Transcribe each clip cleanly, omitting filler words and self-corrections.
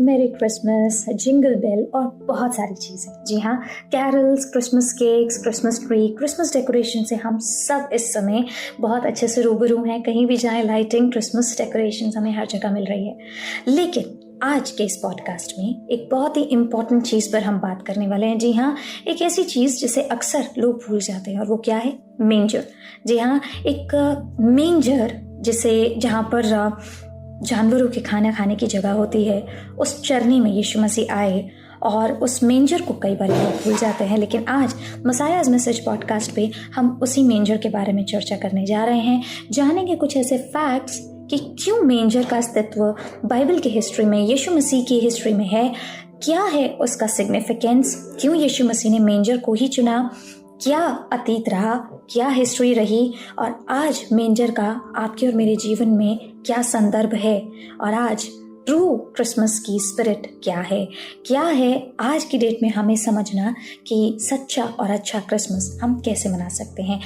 मेरी Christmas, jingle bell और बहुत सारी चीज़ें। जी हाँ, carols, Christmas cakes, Christmas tree, Christmas decoration से हम सब इस समय बहुत अच्छे से रूबरू हैं। कहीं भी जाएं, लाइटिंग, क्रिसमस डेकोरेशन हमें हर जगह मिल रही है। लेकिन आज के इस पॉडकास्ट में एक बहुत ही इम्पॉर्टेंट चीज़ पर हम बात करने वाले हैं। जी हाँ, एक ऐसी चीज़ जिसे अक्सर लोग भूल जाते हैं, और वो क्या है? मेंजर। जी हाँ, एक मेंजर जिसे जहाँ पर जानवरों के खाना खाने की जगह होती है, उस चरनी में यीशु मसीह आए, और उस मेंजर को कई बार लोग भूल जाते हैं। लेकिन आज मसायाज मैसेज पॉडकास्ट पे हम उसी मेंजर के बारे में चर्चा करने जा रहे हैं। जानेंगे कुछ ऐसे फैक्ट्स कि क्यों मेंजर का अस्तित्व बाइबल की हिस्ट्री में, यीशु मसीह की हिस्ट्री में है, क्या है उसका सिग्निफिकेंस, क्यों यीशु मसीह ने मेंजर को ही चुना, क्या अतीत रहा, क्या हिस्ट्री रही, और आज मेंजर का आपके और मेरे जीवन में क्या संदर्भ है, और आज ट्रू क्रिसमस की स्पिरिट क्या है आज की डेट में हमें समझना कि सच्चा और अच्छा क्रिसमस हम कैसे मना सकते हैं।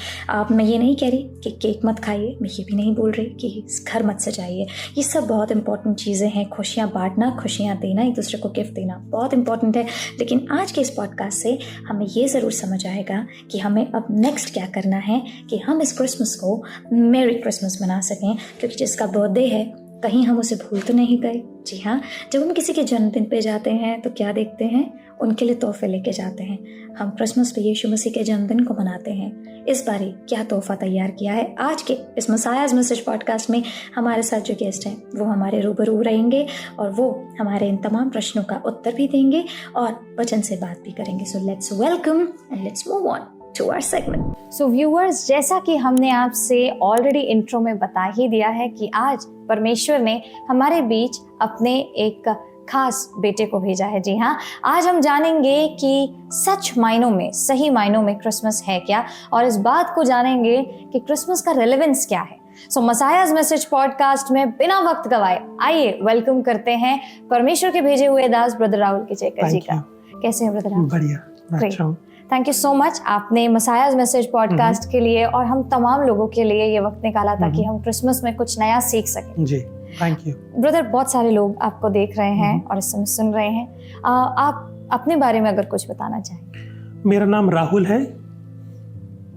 मैं ये नहीं कह रही कि केक मत खाइए, मैं ये भी नहीं बोल रही कि घर मत सजाइए, ये सब बहुत इंपॉर्टेंट चीज़ें हैं। खुशियाँ बांटना, खुशियाँ देना, एक दूसरे को गिफ्ट देना बहुत इंपॉर्टेंट है। लेकिन आज के इस पॉडकास्ट से हमें ये ज़रूर समझ आएगा कि हमें अब नेक्स्ट क्या करना है कि हम इस क्रिसमस को मेरी क्रिसमस मना सकें, क्योंकि जिसका बर्थडे है कहीं हम उसे भूल तो नहीं गए। जी हाँ, जब हम किसी के जन्मदिन पे जाते हैं तो क्या देखते हैं? उनके लिए तोहफे लेके जाते हैं। हम क्रिसमस पे यीशु मसीह के जन्मदिन को मनाते हैं। इस बारी क्या तोहफा तैयार किया है? आज के इस मसायाज मैसेज पॉडकास्ट में हमारे साथ जो गेस्ट हैं वो हमारे रूबरू रहेंगे, और वो हमारे इन तमाम प्रश्नों का उत्तर भी देंगे और वचन से बात भी करेंगे। So let's welcome and let's move on to our segment. So viewers, जैसा कि हमने आपसे ऑलरेडी इंट्रो में बता ही दिया है कि आज परमेश्वर ने हमारे बीच अपने एक खास बेटे को भेजा है। जी हाँ, आज हम जानेंगे कि सच मायनों में, सही मायनों में क्रिसमस है क्या, और इस बात को जानेंगे कि क्रिसमस का रेलेवेंस क्या है। सो मसायाज मैसेज पॉडकास्ट में बिना वक्त गवाए आइए वेलकम करते हैं परमेश्वर के भेजे हुए दास ब्रदर राहुल किचेकर जी का। कैसे हैं ब्रदर? बढ़िया, थैंक यू सो मच। आपने मसायाज मैसेज पॉडकास्ट के लिए और हम तमाम लोगों के लिए ये वक्त निकाला ताकि हम क्रिसमस में कुछ नया सीख सकें। जी, थैंक यू ब्रदर। बहुत सारे लोग आपको देख रहे हैं और इस समय सुन रहे हैं। आप अपने बारे में अगर कुछ बताना चाहें। मेरा नाम राहुल है,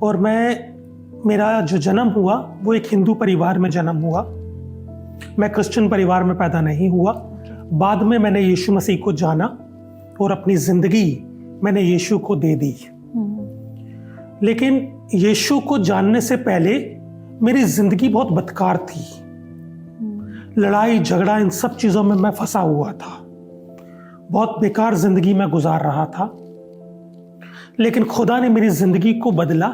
और मेरा जो जन्म हुआ वो एक हिंदू परिवार में जन्म हुआ। मैं क्रिश्चियन परिवार में पैदा नहीं हुआ। बाद में मैंने यीशु मसीह को जाना और अपनी जिंदगी मैंने यीशु को दे दी। लेकिन यीशु को जानने से पहले मेरी जिंदगी बहुत बदकार थी। लड़ाई झगड़ा इन सब चीजों में मैं फंसा हुआ था। बहुत बेकार जिंदगी में गुजार रहा था। लेकिन खुदा ने मेरी जिंदगी को बदला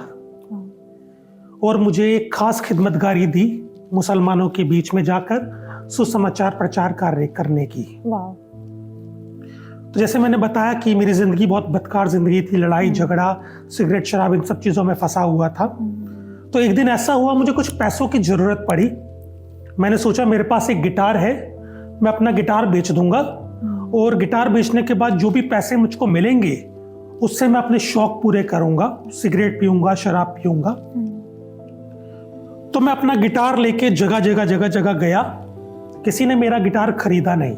और मुझे एक खास खिदमतगारी दी, मुसलमानों के बीच में जाकर सुसमाचार प्रचार कार्य करने की। तो जैसे मैंने बताया कि मेरी जिंदगी बहुत बदकार जिंदगी थी, लड़ाई झगड़ा, सिगरेट शराब इन सब चीजों में फंसा हुआ था। तो एक दिन ऐसा हुआ, मुझे कुछ पैसों की जरूरत पड़ी। मैंने सोचा मेरे पास एक गिटार है, मैं अपना गिटार बेच दूंगा, और गिटार बेचने के बाद जो भी पैसे मुझको मिलेंगे उससे मैं अपने शौक पूरे करूंगा, सिगरेट पीऊंगा, शराब पीऊंगा। तो मैं अपना गिटार लेके जगह जगह गया। किसी ने मेरा गिटार खरीदा नहीं।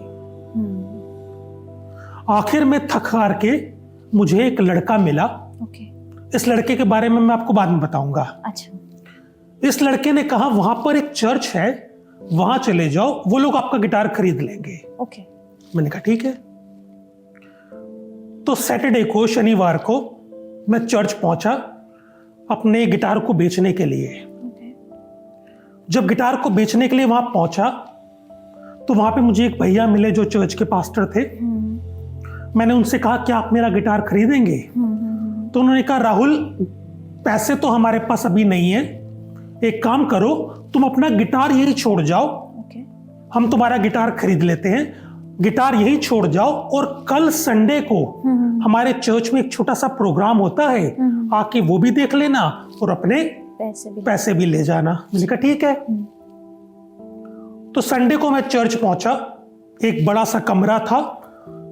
आखिर में थक हार के मुझे एक लड़का मिला। इस लड़के के बारे में मैं आपको बाद में बताऊंगा। अच्छा। इस लड़के ने कहा वहां पर एक चर्च है, वहां चले जाओ, वो लोग आपका गिटार खरीद लेंगे। मैंने कहा ठीक है। तो सैटरडे को, शनिवार को मैं चर्च पहुंचा अपने गिटार को बेचने के लिए। जब गिटार को बेचने के लिए वहां पहुंचा तो वहां पे मुझे एक भैया मिले जो चर्च के पास्टर थे। मैंने उनसे कहा क्या आप मेरा गिटार खरीदेंगे? तो उन्होंने कहा राहुल, पैसे तो हमारे पास अभी नहीं है, एक काम करो, तुम अपना गिटार यही छोड़ जाओ, हम तुम्हारा गिटार खरीद लेते हैं, गिटार यही छोड़ जाओ, और कल संडे को हमारे चर्च में एक छोटा सा प्रोग्राम होता है, आके वो भी देख लेना और अपने पैसे भी ले जाना। मैंने कहा ठीक है। तो संडे को मैं चर्च पहुंचा। एक बड़ा सा कमरा था,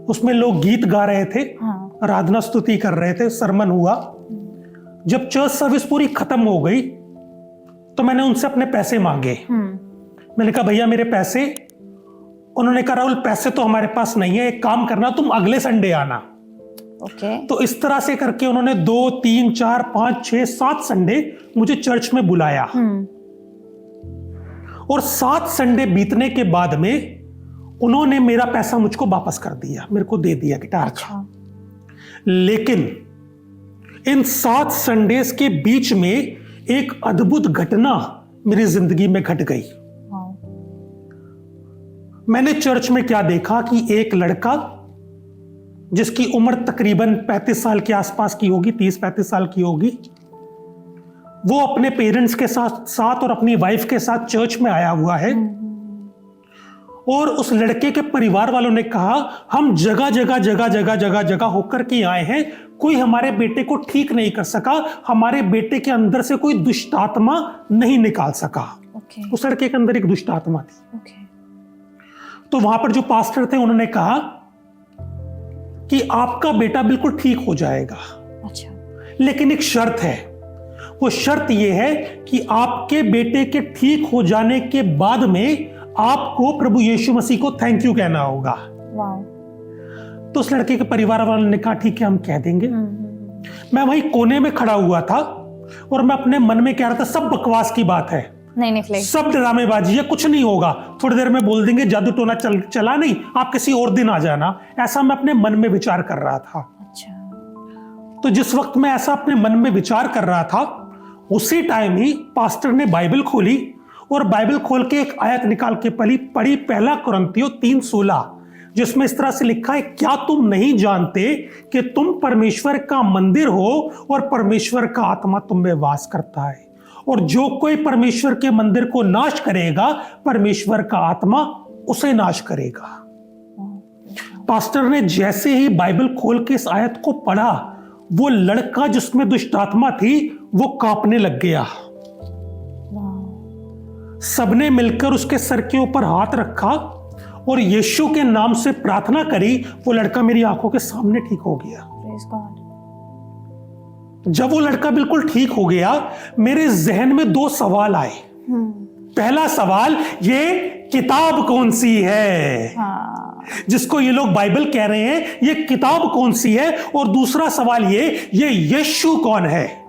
उसमें लोग गीत गा रहे थे, आराधना स्तुति कर रहे थे, सरमन हुआ। जब चर्च सर्विस पूरी खत्म हो गई तो मैंने उनसे अपने पैसे मांगे। मैंने कहा भैया मेरे पैसे। उन्होंने कहा राहुल पैसे तो हमारे पास नहीं है, एक काम करना तुम अगले संडे आना। ओके। तो इस तरह से करके उन्होंने 2, 3, 4, 5, 6, 7 संडे मुझे चर्च में बुलाया। और 7 संडे बीतने के बाद में उन्होंने मेरा पैसा मुझको वापस कर दिया, मेरे को दे दिया गिटार का। लेकिन इन 7 संडेज के बीच में एक अद्भुत घटना मेरी जिंदगी में घट गई। मैंने चर्च में क्या देखा कि एक लड़का जिसकी उम्र तकरीबन 35 साल के आसपास की होगी, 30-35 साल की होगी, वो अपने पेरेंट्स के साथ और अपनी वाइफ के साथ चर्च में आया हुआ है। और उस लड़के के परिवार वालों ने कहा हम जगह जगह होकर के आए हैं, कोई हमारे बेटे को ठीक नहीं कर सका, हमारे बेटे के अंदर से कोई दुष्ट आत्मा नहीं निकाल सका। उस लड़के के अंदर एक दुष्ट आत्मा थी। तो वहां पर जो पास्टर थे उन्होंने कहा कि आपका बेटा बिल्कुल ठीक हो जाएगा। अच्छा। लेकिन एक शर्त है, वो शर्त ये है कि आपके बेटे के ठीक हो जाने के बाद में आपको प्रभु यीशु मसीह को थैंक यू कहना होगा। तो उस लड़के के परिवार वालों ने कहा ठीक है हम कह देंगे। मैं वहीं कोने में खड़ा हुआ था और मैं अपने मन में कह रहा था सब बकवास की बात है, नहीं निकले, सब ड्रामेबाजी है, कुछ नहीं होगा, थोड़ी देर में बोल देंगे जादू टोना चला नहीं, आप किसी और दिन आ जाना। ऐसा मैं अपने मन में विचार कर रहा था। अच्छा। तो जिस वक्त मैं ऐसा अपने मन में विचार कर रहा था उसी टाइम ही पास्टर ने बाइबल खोली और बाइबल खोल के एक आयत निकाल के पढ़ी 1 कुरिन्थियों 3:16, जिसमें इस तरह से लिखा है क्या तुम नहीं जानते कि तुम परमेश्वर का मंदिर हो और परमेश्वर का आत्मा तुम में वास करता है, और जो कोई परमेश्वर के मंदिर को नाश करेगा परमेश्वर का आत्मा उसे नाश करेगा। पास्टर ने जैसे ही बाइबल खोल के इस आयत को पढ़ा, वो लड़का जिसमें दुष्ट आत्मा थी वो कांपने लग गया। सबने मिलकर उसके सर के ऊपर हाथ रखा और यीशु के नाम से प्रार्थना करी, वो लड़का मेरी आंखों के सामने ठीक हो गया। जब वो लड़का बिल्कुल ठीक हो गया मेरे जहन में 2 सवाल आए। पहला सवाल, ये किताब कौन सी है? जिसको ये लोग बाइबल कह रहे हैं, ये किताब कौन सी है? और दूसरा सवाल ये यीशु कौन है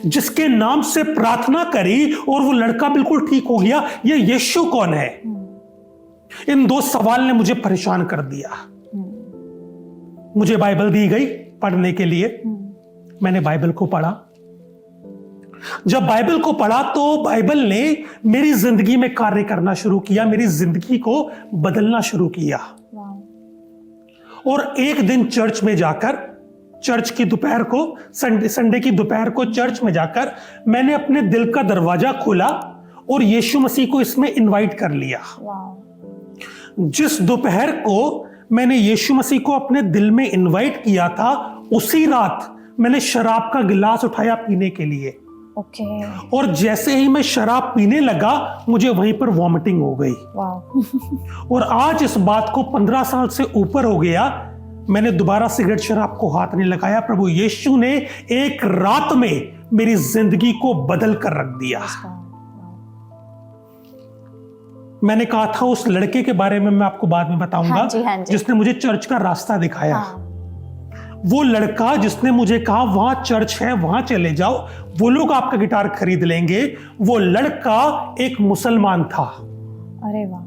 जिसके नाम से प्रार्थना करी और वो लड़का बिल्कुल ठीक हो गया, ये यीशु कौन है? इन 2 सवाल ने मुझे परेशान कर दिया। मुझे बाइबल दी गई पढ़ने के लिए, मैंने बाइबल को पढ़ा। जब बाइबल को पढ़ा तो बाइबल ने मेरी जिंदगी में कार्य करना शुरू किया, मेरी जिंदगी को बदलना शुरू किया। और एक दिन चर्च में जाकर, चर्च की दोपहर को, संडे की दोपहर को चर्च में जाकर मैंने अपने दिल का दरवाजा खोला और यीशु मसीह को इसमें इनवाइट कर लिया। जिस दोपहर को मैंने यीशु मसीह को अपने दिल में इनवाइट किया था, उसी रात मैंने शराब का गिलास उठाया पीने के लिए। और जैसे ही मैं शराब पीने लगा मुझे वहीं पर वॉमिटिंग हो गई। और आज इस बात को 15 साल से ऊपर हो गया, मैंने दोबारा सिगरेट शराब को हाथ नहीं लगाया। प्रभु यीशु ने एक रात में मेरी जिंदगी को बदल कर रख दिया। मैंने कहा था उस लड़के के बारे में मैं आपको बाद में बताऊंगा। हाँ जी। जिसने मुझे चर्च का रास्ता दिखाया। वो लड़का जिसने मुझे कहा वहां चर्च है वहां चले जाओ, वो लोग आपका गिटार खरीद लेंगे, वो लड़का एक मुसलमान था। अरे वाह।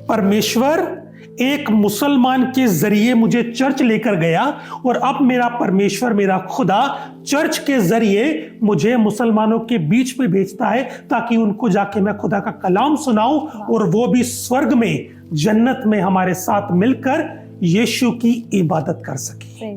परमेश्वर एक मुसलमान के जरिए मुझे चर्च लेकर गया और अब मेरा परमेश्वर, मेरा खुदा चर्च के जरिए मुझे मुसलमानों के बीच में भेजता है ताकि उनको जाके मैं खुदा का कलाम सुनाऊं और वो भी स्वर्ग में, जन्नत में हमारे साथ मिलकर यीशु की इबादत कर सके।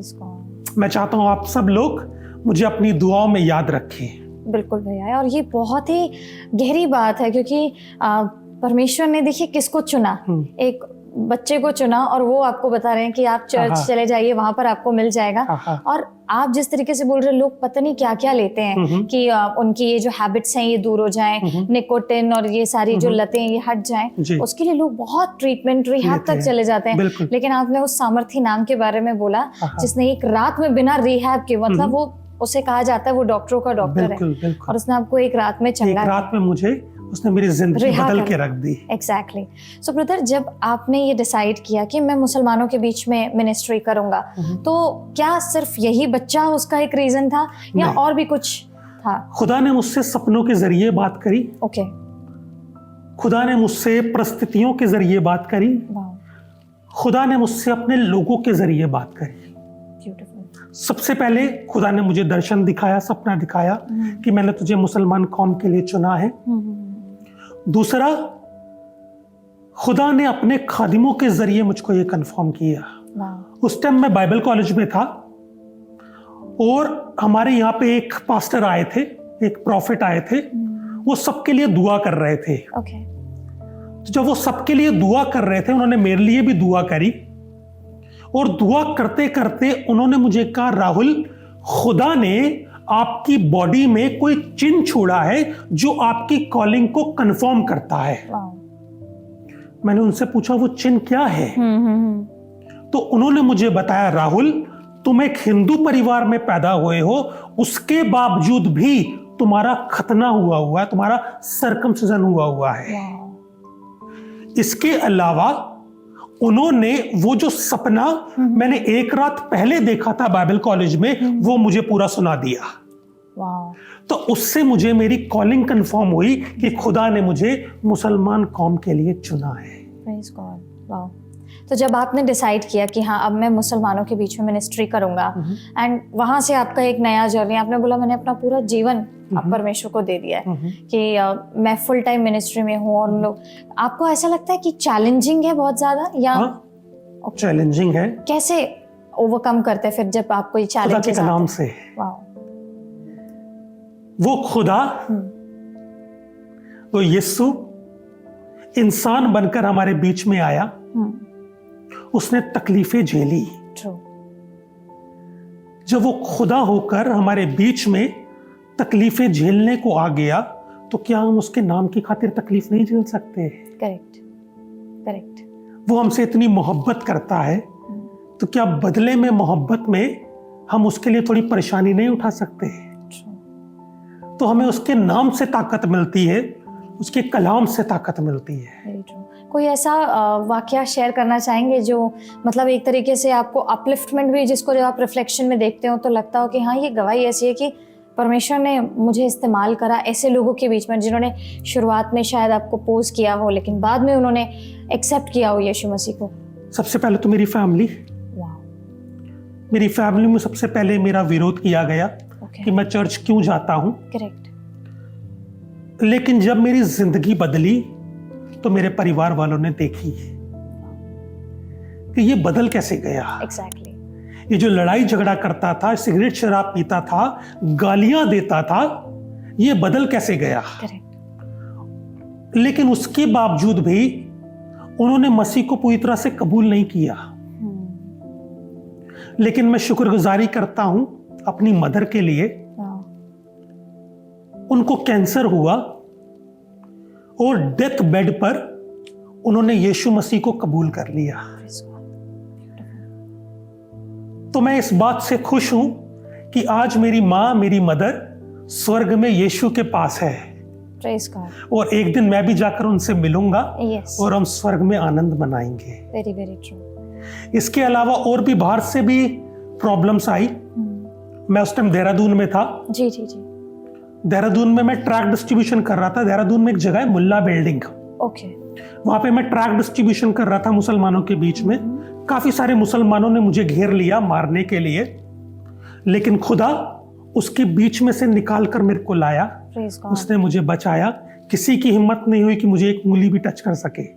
मैं चाहता हूं आप सब लोग मुझे अपनी दुआओं में याद रखें। बिल्कुल भैया, और ये बहुत ही गहरी बात है क्योंकि परमेश्वर ने देखिए किसको चुना, एक बच्चे को चुना और वो आपको बता रहे हैं कि आप चर्च चले जाइए, वहां पर आपको मिल जाएगा। और आप जिस तरीके से बोल रहे हैं, लोग पता नहीं क्या क्या लेते हैं कि उनकी ये जो हैबिट्स हैं ये दूर हो जाएं, निकोटिन और ये सारी जो लतें ये हट जाएं, उसके लिए लोग बहुत ट्रीटमेंट, रिहैब तक चले जाते हैं। लेकिन आपने उस सामर्थी नाम के बारे में बोला जिसने एक रात में बिना रिहैब के, मतलब वो उसे कहा जाता है वो डॉक्टरों का डॉक्टर है, और उसने आपको एक रात में चंगा, एक रात में मुझे उसने मेरी जिंदगी रिहा बदल कर के रख दी। एग्जैक्टली। सो ब्रदर, जब आपने ये डिसाइड किया कि मैं मुसलमानों के बीच में मिनिस्ट्री करूंगा, तो क्या सिर्फ यही बच्चा उसका एक रीजन था या नहीं। और भी कुछ था? खुदा ने मुझसे सपनों के जरिए बात करी, ओके। खुदा ने मुझसे परिस्थितियों के जरिए बात करी, वाओ, खुदा ने मुझसे अपने लोगों के जरिए बात करी। ब्यूटीफुल। सबसे पहले खुदा ने मुझे दर्शन दिखाया, सपना दिखाया कि मैंने तुझे मुसलमान कौम के लिए चुना है। दूसरा, खुदा ने अपने खादिमों के जरिए मुझको ये कंफर्म किया। वाओ, उस टाइम मैं बाइबल कॉलेज में था और हमारे यहाँ पे एक पास्टर आए थे, एक प्रॉफिट आए थे, वो सबके लिए दुआ कर रहे थे। ओके। तो जब वो सबके लिए दुआ कर रहे थे, उन्होंने मेरे लिए भी दुआ करी और दुआ करते करते उन्होंने मुझे कहा, राहुल, खुदा ने आपकी बॉडी में कोई चिन्ह छोड़ा है जो आपकी कॉलिंग को कंफर्म करता है। वाओ। मैंने उनसे पूछा वो चिन्ह क्या है? तो उन्होंने मुझे बताया, राहुल, तुम एक हिंदू परिवार में पैदा हुए हो, उसके बावजूद भी तुम्हारा खतना हुआ है, तुम्हारा सर्कमसिजन हुआ है। इसके अलावा उन्होंने वो जो सपना मैंने एक रात पहले देखा था बाइबल कॉलेज में, वो मुझे पूरा सुना दिया। वाओ। तो उससे मुझे मेरी कॉलिंग कंफर्म हुई कि खुदा ने मुझे मुसलमान कौम के लिए चुना है। Praise God. वाओ। तो जब आपने डिसाइड किया कि हाँ, अब मैं मुसलमानों के बीच में मिनिस्ट्री करूंगा, एंड वहां से आपका एक नया जर्नी, आपने बोला मैंने अपना पूरा जीवन अब परमेश्वर को दे दिया है कि मैं फुल टाइम मिनिस्ट्री में हूँ, और लोग, आपको ऐसा लगता है कि चैलेंजिंग है बहुत ज्यादा या? हाँ, चैलेंजिंग है। कैसे ओवरकम करते हैं फिर जब आपको ये चैलेंजेस आते नाम हैं? से वाओ। वो खुदा, वो यीशु इंसान बनकर हमारे बीच में आया, उसने तकलीफें झेली। ट्रू। जब वो खुदा होकर हमारे बीच में तकलीफें झेलने को आ गया, तो क्या हम उसके नाम की खातिर तकलीफ नहीं झेल सकते? Correct, correct. वो हमसे इतनी मोहब्बत करता है, तो क्या बदले में मोहब्बत में हम उसके लिए थोड़ी परेशानी नहीं उठा सकते? तो हमें उसके नाम से ताकत मिलती है, उसके कलाम से ताकत मिलती है। Very true. कोई ऐसा वाकया शेयर करना चाहेंगे जो मतलब एक तरीके से आपको अपलिफ्टमेंट भी, जिसको जब आप रिफ्लेक्शन में देखते हो तो लगता हो कि हाँ, ये गवाही ऐसी है कि परमेश्वर ने मुझे इस्तेमाल करा ऐसे लोगों के बीच में जिन्होंने शुरुआत में शायद आपको पोज किया हो, लेकिन बाद में उन्होंने एक्सेप्ट किया हो यीशु मसीह को? सबसे पहले तो मेरी फैमिली। मेरी फैमिली में सबसे पहले मेरा विरोध किया गया कि मैं चर्च क्यों जाता हूं। करेक्ट। लेकिन जब मेरी जिंदगी बदली तो मेरे परिवार वालों ने देखी कि ये बदल कैसे गया। एग्जैक्टली। ये जो लड़ाई झगड़ा करता था, सिगरेट शराब पीता था, गालियां देता था, ये बदल कैसे गया। करेक्ट। लेकिन उसके बावजूद भी उन्होंने मसीह को पूरी तरह से कबूल नहीं किया। लेकिन मैं शुक्रगुजारी करता हूं अपनी मदर के लिए। उनको कैंसर हुआ और डेथ बेड पर उन्होंने यीशु मसीह को कबूल कर लिया। तो मैं इस बात से खुश हूं कि आज मेरी माँ, मेरी मदर स्वर्ग में यीशु के पास है। Praise God. और एक दिन मैं भी जाकर उनसे मिलूंगा। Yes. और हम स्वर्ग में आनंद मनाएंगे। Very, very true. इसके अलावा और भी बाहर से भी प्रॉब्लम्स आई। मैं उस टाइम देहरादून में था। जी जी जी। देहरादून में मैं ट्रैक डिस्ट्रीब्यूशन कर रहा था। देहरादून में एक जगह है मुल्ला बिल्डिंग। ओके। वहां पे मैं ट्रैक डिस्ट्रीब्यूशन कर रहा था मुसलमानों के बीच में। काफी सारे मुसलमानों ने मुझे घेर लिया मारने के लिए, लेकिन खुदा उसके बीच में से निकाल कर मेरे को लाया। उसने मुझे बचाया। किसी की हिम्मत नहीं हुई कि मुझे एक उंगली भी टच कर सके।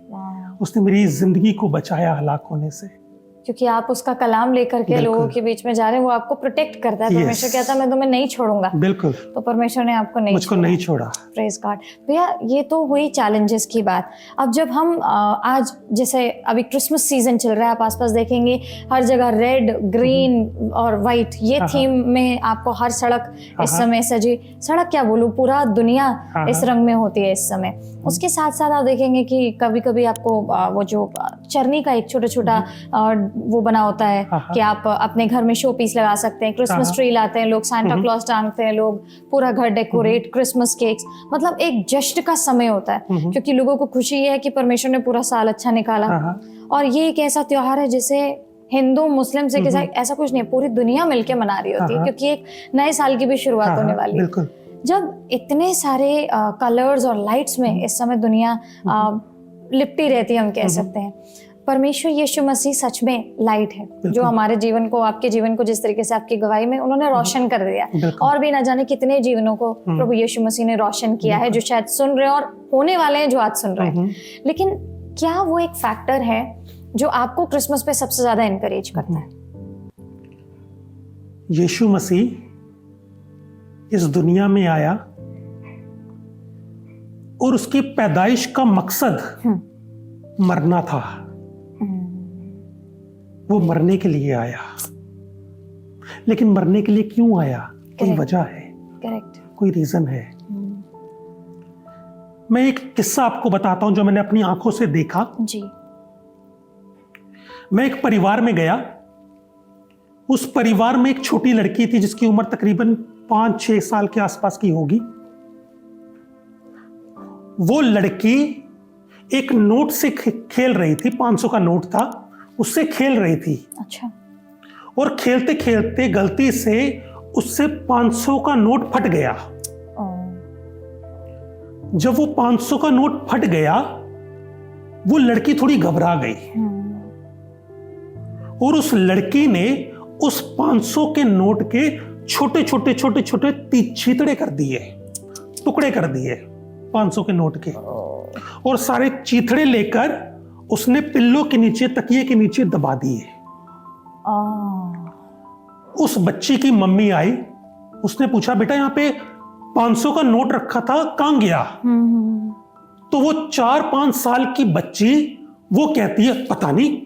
उसने मेरी जिंदगी को बचाया हलाक होने से। क्योंकि आप उसका कलाम लेकर के लोगों के बीच में जा रहे हैं, वो आपको प्रोटेक्ट करता है। परमेश्वर कहता है मैं तुम्हें नहीं छोड़ूंगा। बिल्कुल। तो परमेश्वर ने आपको मुझको नहीं छोड़ा। Praise God. भैया, ये तो हुई चैलेंजेस की बात। अब जब हम आज जैसे अभी क्रिसमस सीजन चल रहा है, आप आसपास देखेंगे हर जगह रेड, ग्रीन और वाइट, ये थीम में आपको हर सड़क इस समय सजी, सड़क क्या बोलूं, पूरा दुनिया इस रंग में होती है इस समय। उसके साथ साथ आप देखेंगे कि कभी कभी आपको वो जो चरनी का एक छोटा छोटा वो बना होता है कि आप अपने घर में शो पीस लगा सकते हैं, क्रिसमस ट्री लाते हैं लोग, सांता क्लॉज टांगते हैं लोग, पूरा घर डेकोरेट, क्रिसमस केक्स, मतलब एक जश्न का समय होता है क्योंकि लोगों को खुशी है कि परमेश्वर ने पूरा साल अच्छा निकाला। और ये एक ऐसा त्योहार है जिसे हिंदू मुस्लिम से ऐसा कुछ नहीं, पूरी दुनिया मिलके मना रही होती है क्योंकि एक नए साल की भी शुरुआत होने वाली है। जब इतने सारे कलर्स और लाइट्स में इस समय दुनिया लिपटी रहती है, हम कह सकते हैं, परमेश्वर यीशु मसीह सच में लाइट है जो हमारे जीवन को, आपके जीवन को जिस तरीके से आपकी गवाही में उन्होंने रोशन कर दिया, और भी ना जाने कितने जीवनों को प्रभु यीशु मसीह ने रोशन किया है, जो शायद सुन रहे हैं और होने वाले हैं जो आज सुन रहे हैं। लेकिन क्या वो एक फैक्टर है जो आपको क्रिसमस पे सबसे ज्यादा एनकरेज करता है? यीशु मसीह इस दुनिया में आया और उसकी पैदाइश का मकसद मरना था। वो मरने के लिए आया, लेकिन मरने के लिए क्यों आया? कोई वजह है, कोई रीजन है। मैं एक किस्सा आपको बताता हूं जो मैंने अपनी आंखों से देखा जी। मैं एक परिवार में गया। उस परिवार में एक छोटी लड़की थी जिसकी उम्र तकरीबन 5-6 साल के आसपास की होगी। वो लड़की एक नोट से खेल रही थी, 500 का नोट था, उससे खेल रही थी। अच्छा। और खेलते खेलते गलती से उससे 500 का नोट फट गया। जब वो 500 का नोट फट गया, वो लड़की थोड़ी घबरा गई और उस लड़की ने उस 500 के नोट के छोटे छोटे छोटे छोटे चीथड़े कर दिए, टुकड़े कर दिए 500 के नोट के, और सारे चीथड़े लेकर उसने पिल्लो के नीचे, तकिए के नीचे दबा दिए। उस बच्ची की मम्मी आई, उसने पूछा बेटा यहाँ पे 500 का नोट रखा था, कहां गया? तो वो 4-5 साल की बच्ची वो कहती है पता नहीं,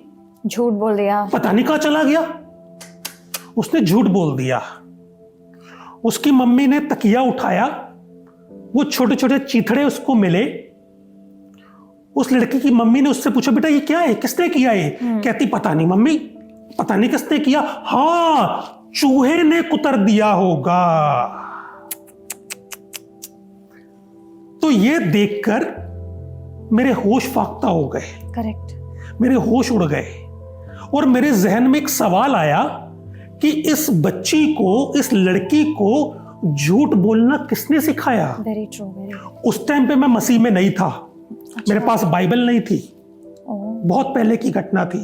झूठ बोल दिया, पता नहीं कहां चला गया। उसने झूठ बोल दिया। उसकी मम्मी ने तकिया उठाया, वो छोटे छोटे चीथड़े उसको मिले। उस लड़की की मम्मी ने उससे पूछा बेटा ये क्या है, किसने किया ये? कहती पता नहीं मम्मी, पता नहीं किसने किया, हाँ चूहे ने कुतर दिया होगा। तो ये देखकर मेरे होश फाख्ता हो गए। करेक्ट। मेरे होश उड़ गए और मेरे जहन में एक सवाल आया कि इस बच्ची को, इस लड़की को झूठ बोलना किसने सिखाया? Very true, very. उस टाइम पे मैं मसीह में नहीं था। अच्छा। मेरे पास बाइबल नहीं थी, बहुत पहले की घटना थी।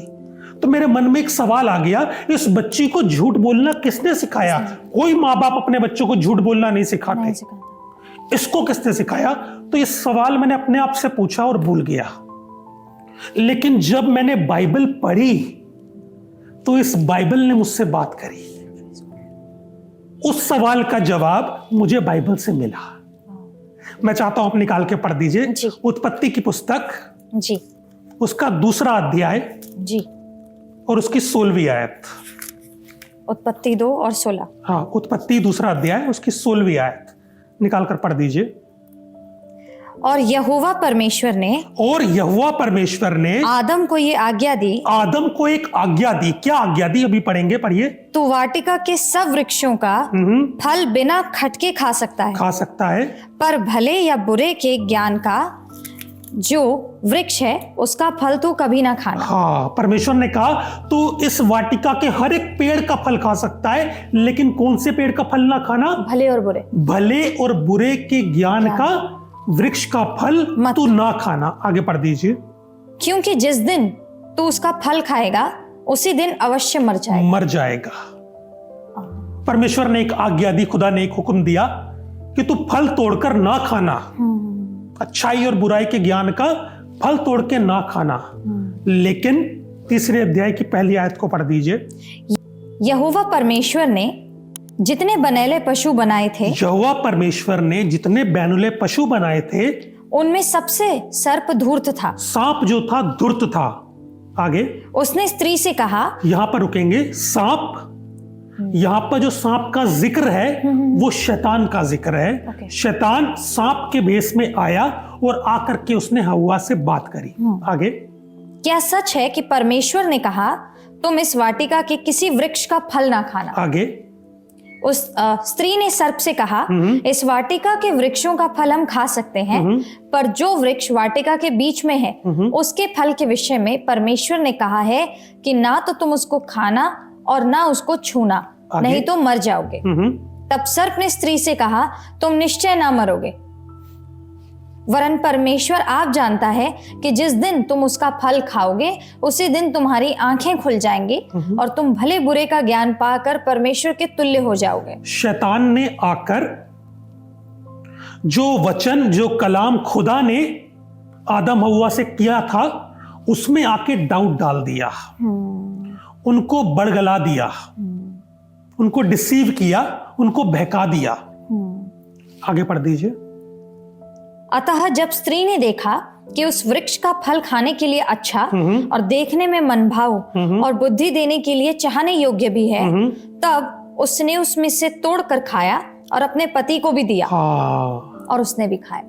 तो मेरे मन में एक सवाल आ गया, इस बच्ची को झूठ बोलना किसने सिखाया? कोई माँ बाप अपने बच्चों को झूठ बोलना नहीं सिखाते, इसको किसने सिखाया? तो ये सवाल मैंने अपने आप से पूछा और भूल गया। लेकिन जब मैंने बाइबल पढ़ी तो इस बाइबल ने मुझसे बात करी। उस सवाल का जवाब मुझे बाइबल से मिला। मैं चाहता हूं आप निकाल के पढ़ दीजिए उत्पत्ति की पुस्तक जी, उसका 2 अध्याय जी, और उसकी 16वीं आयत। उत्पत्ति 2 और 16। हाँ, उत्पत्ति 2 अध्याय उसकी 16वीं आयत निकाल कर पढ़ दीजिए। और यहोवा परमेश्वर ने आदम को ये आज्ञा दी। आदम को एक आज्ञा दी। क्या आज्ञा दी? अभी पढ़ेंगे, पढ़िए। तो वाटिका के सब वृक्षों का फल बिना खटके खा सकता है, पर भले या बुरे के ज्ञान का जो वृक्ष है उसका फल तो कभी ना खाना। हाँ, परमेश्वर ने कहा तू इस वाटिका के हर एक पेड़ का फल खा सकता है, लेकिन कौन से पेड़ का फल ना खाना? भले और बुरे के ज्ञान का वृक्ष का फल तू ना खाना। आगे पढ़ दीजिए। क्योंकि जिस दिन तू उसका फल खाएगा उसी दिन अवश्य मर जाएगा। परमेश्वर ने एक आज्ञा दी, खुदा ने एक हुक्म दिया कि तू फल तोड़कर ना खाना, अच्छाई और बुराई के ज्ञान का फल तोड़ के ना खाना। लेकिन 3 अध्याय की पहली आयत को पढ़ दीजिए। यहोवा परमेश्वर ने जितने बनैले पशु बनाए थे उनमें सबसे सर्प धूर्त था। सांप जो था धूर्त था। आगे उसने स्त्री से कहा, यहां पर रुकेंगे। सांप, यहां पर जो सांप का जिक्र है वो शैतान का जिक्र है। शैतान सांप के भेष में आया और आकर के उसने हव्वा से बात करी। आगे, क्या सच है कि परमेश्वर ने कहा तुम इस वाटिका के किसी वृक्ष का फल ना खाना। आगे। उस स्त्री ने सर्प से कहा, इस वाटिका के वृक्षों का फल हम खा सकते हैं, पर जो वृक्ष वाटिका के बीच में है उसके फल के विषय में परमेश्वर ने कहा है कि ना तो तुम उसको खाना और ना उसको छूना, नहीं तो मर जाओगे। तब सर्प ने स्त्री से कहा, तुम निश्चय ना मरोगे, वरन परमेश्वर आप जानता है कि जिस दिन तुम उसका फल खाओगे उसी दिन तुम्हारी आंखें खुल जाएंगी और तुम भले बुरे का ज्ञान पाकर परमेश्वर के तुल्य हो जाओगे। शैतान ने आकर जो वचन, जो कलाम खुदा ने आदम हव्वा से किया था उसमें आके डाउट डाल दिया, उनको बड़गला दिया, उनको डिसीव किया, उनको बहका दिया। आगे पढ़ दीजिए। अतः जब स्त्री ने देखा कि उस वृक्ष का फल खाने के लिए अच्छा और देखने में मनभाव और बुद्धि देने के लिए चाहने योग्य भी है, तब उसने उसमें से तोड़कर खाया और अपने पति को भी दिया। और उसने भी खाया।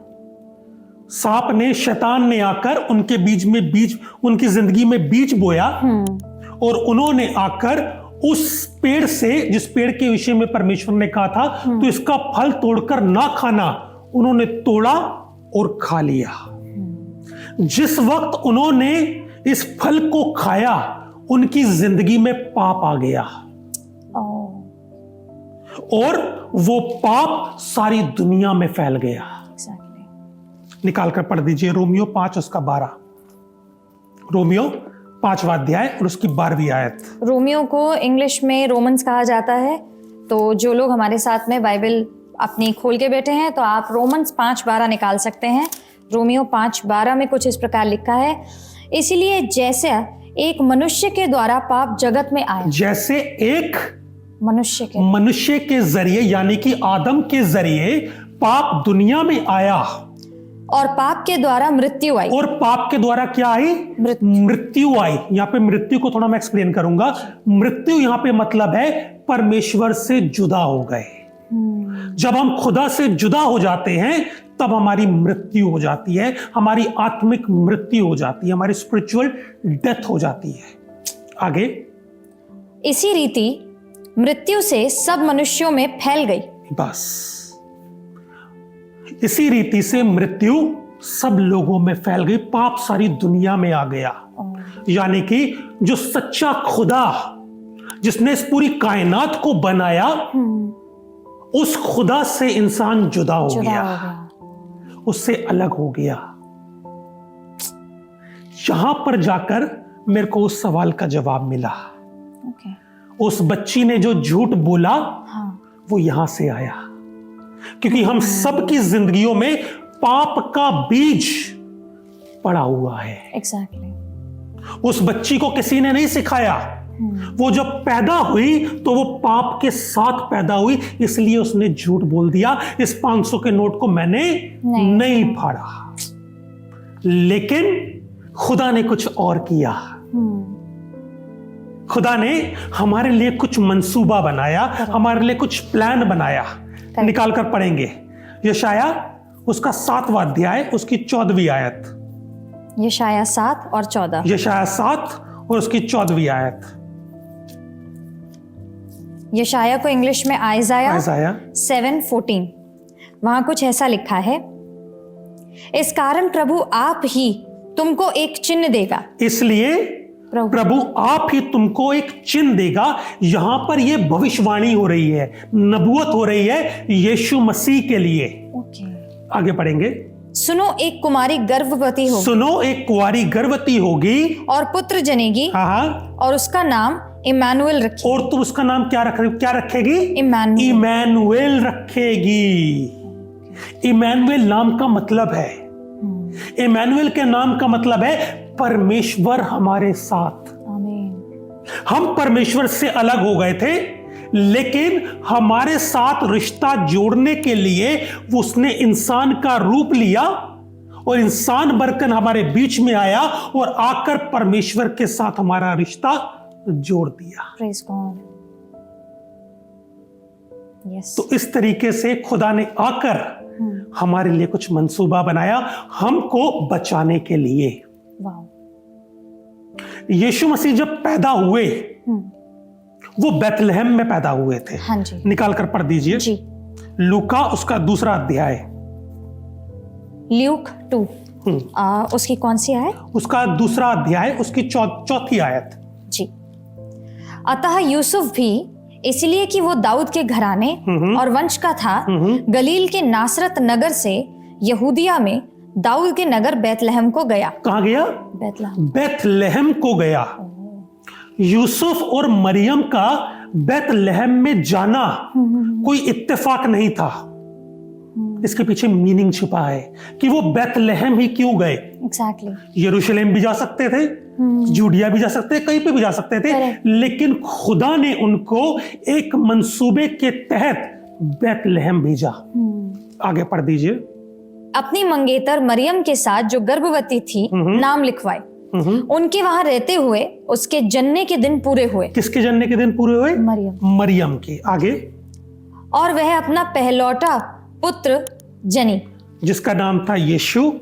सांप ने, शैतान ने आकर उनके बीच, उनकी जिंदगी में बीज बोया और उन्होंने आकर उस पेड़ से, जिस पेड़ के विषय में परमेश्वर ने कहा था तो इसका फल तोड़कर ना खाना, उन्होंने तोड़ा और खा लिया। जिस वक्त उन्होंने इस फल को खाया उनकी जिंदगी में पाप आ गया और वो पाप सारी दुनिया में फैल गया। निकाल कर पढ़ दीजिए रोमियो 5 उसका 12। रोमियो 5वां अध्याय और उसकी 12वीं आयत। रोमियो को इंग्लिश में रोमन्स कहा जाता है, तो जो लोग हमारे साथ में बाइबल अपनी खोल के बैठे हैं तो आप रोमन्स 5:12 निकाल सकते हैं। रोमियो 5:12 में कुछ इस प्रकार लिखा है, इसलिए जैसे एक मनुष्य के द्वारा पाप जगत में आया, जैसे एक मनुष्य के जरिए यानी कि आदम के जरिए पाप दुनिया में आया और पाप के द्वारा मृत्यु आई। और पाप के द्वारा क्या आई? मृत्यु आई। यहाँ पे मृत्यु को थोड़ा मैं एक्सप्लेन करूंगा। मृत्यु यहाँ पे मतलब है परमेश्वर से जुदा हो गए। जब हम खुदा से जुदा हो जाते हैं तब हमारी मृत्यु हो जाती है, हमारी आत्मिक मृत्यु हो जाती है, हमारी स्पिरिचुअल डेथ हो जाती है। आगे। इसी रीति मृत्यु से सब मनुष्यों में फैल गई। बस इसी रीति से मृत्यु सब लोगों में फैल गई, पाप सारी दुनिया में आ गया। यानी कि जो सच्चा खुदा, जिसने इस पूरी कायनात को बनाया, उस खुदा से इंसान जुदा हो गया, उससे अलग हो गया। यहां पर जाकर मेरे को उस सवाल का जवाब मिला। उस बच्ची ने जो झूठ बोला वो यहां से आया, क्योंकि हम सबकी जिंदगियों में पाप का बीज पड़ा हुआ है। उस बच्ची को किसी ने नहीं सिखाया, वो जब पैदा हुई तो वो पाप के साथ पैदा हुई, इसलिए उसने झूठ बोल दिया, इस 500 के नोट को मैंने नहीं फाड़ा। लेकिन खुदा ने कुछ और किया। खुदा ने हमारे लिए कुछ मंसूबा बनाया, हमारे लिए कुछ प्लान बनाया। निकाल कर पढ़ेंगे यशाया उसका 7वां अध्याय उसकी 14वीं आयत। यशाया 7 और 14। यशाया 7 और उसकी 14वीं आयत। यशाया को इंग्लिश में आइजाया 7:14। वहां कुछ ऐसा लिखा है, इस कारण प्रभु आप ही तुमको एक चिन्ह देगा। इसलिए प्रभु आप ही तुमको एक चिन्ह देगा। यहां पर यह भविष्यवाणी हो रही है, नबूवत हो रही है यीशु मसीह के लिए। आगे पढ़ेंगे। सुनो एक कुमारी गर्भवती होगी। सुनो एक कुंवारी गर्भवती होगी और पुत्र जनेगी। और उसका नाम इमानुएल रखेगी। और तुम उसका नाम क्या रखेगी? इमानुएल रखेगी। इमानुएल नाम का मतलब है, इमानुएल के नाम का मतलब है परमेश्वर हमारे साथ। हम परमेश्वर से अलग हो गए थे, लेकिन हमारे साथ रिश्ता जोड़ने के लिए उसने इंसान का रूप लिया और इंसान बनकर हमारे बीच में आया और आकर परमेश्वर के साथ हमारा रिश्ता जोड़ दिया। Praise God. Yes. तो इस तरीके से खुदा ने आकर हमारे लिए कुछ मंसूबा बनाया हमको बचाने के लिए। यीशु मसीह जब पैदा हुए वो बैतलहम में पैदा हुए थे। हाँ जी। निकाल कर पढ़ दीजिए जी। लूका उसका 2 अध्याय। ल्यूक 2 उसकी कौन सी आयत? उसका 2 अध्याय उसकी 4थी आयत। जी। अतः यूसुफ भी इसलिए कि वो दाऊद के घराने और वंश का था, गलील के नासरत नगर से यहूदिया में दाऊद के नगर बैतलहम को गया। कहाँ गया? बैतलहम। बैतलहम को गया। यूसुफ और मरियम का बैतलहम में जाना कोई इत्तेफाक नहीं था। इसके पीछे मीनिंग छिपा है कि वो बैतलहम ही क्यों गए। एग्जैक्टली। यरूशलेम भी जा सकते थे, जूडिया भी जा सकते थे, कहीं पे भी जा सकते थे, लेकिन खुदा ने उनको एक मंसूबे के तहत बैतलहम भेजा। आगे पढ़ दीजिए। अपनी मंगेतर मरियम के साथ जो गर्भवती थी नाम लिखवाए। उनके वहां रहते हुए उसके जन्ने के दिन पूरे हुए। किसके जन्ने के दिन पूरे हुए? मरियम के। आगे। और वह अपना पहलौटा पुत्र जनी जिसका नाम था यीशु,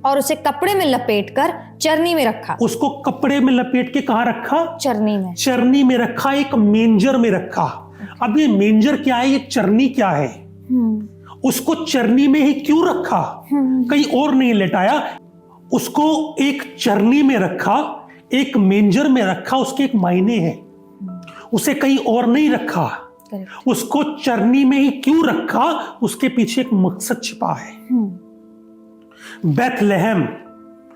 और उसे कपड़े में लपेटकर चरनी में रखा। उसको कपड़े में लपेट के कहाँ रखा? चरनी में। चरनी में रखा, एक मेंजर में रखा। अब ये मेंजर क्या है, ये चरनी क्या है? उसको चरनी में ही क्यों रखा? कहीं और नहीं लेटाया, उसको एक चरनी में रखा, एक मेंजर में रखा। उसके एक मायने हैं, उसे कहीं और नहीं रखा। उसको चरनी में ही क्यों रखा? उसके पीछे एक मकसद छिपा है। बैतलहम,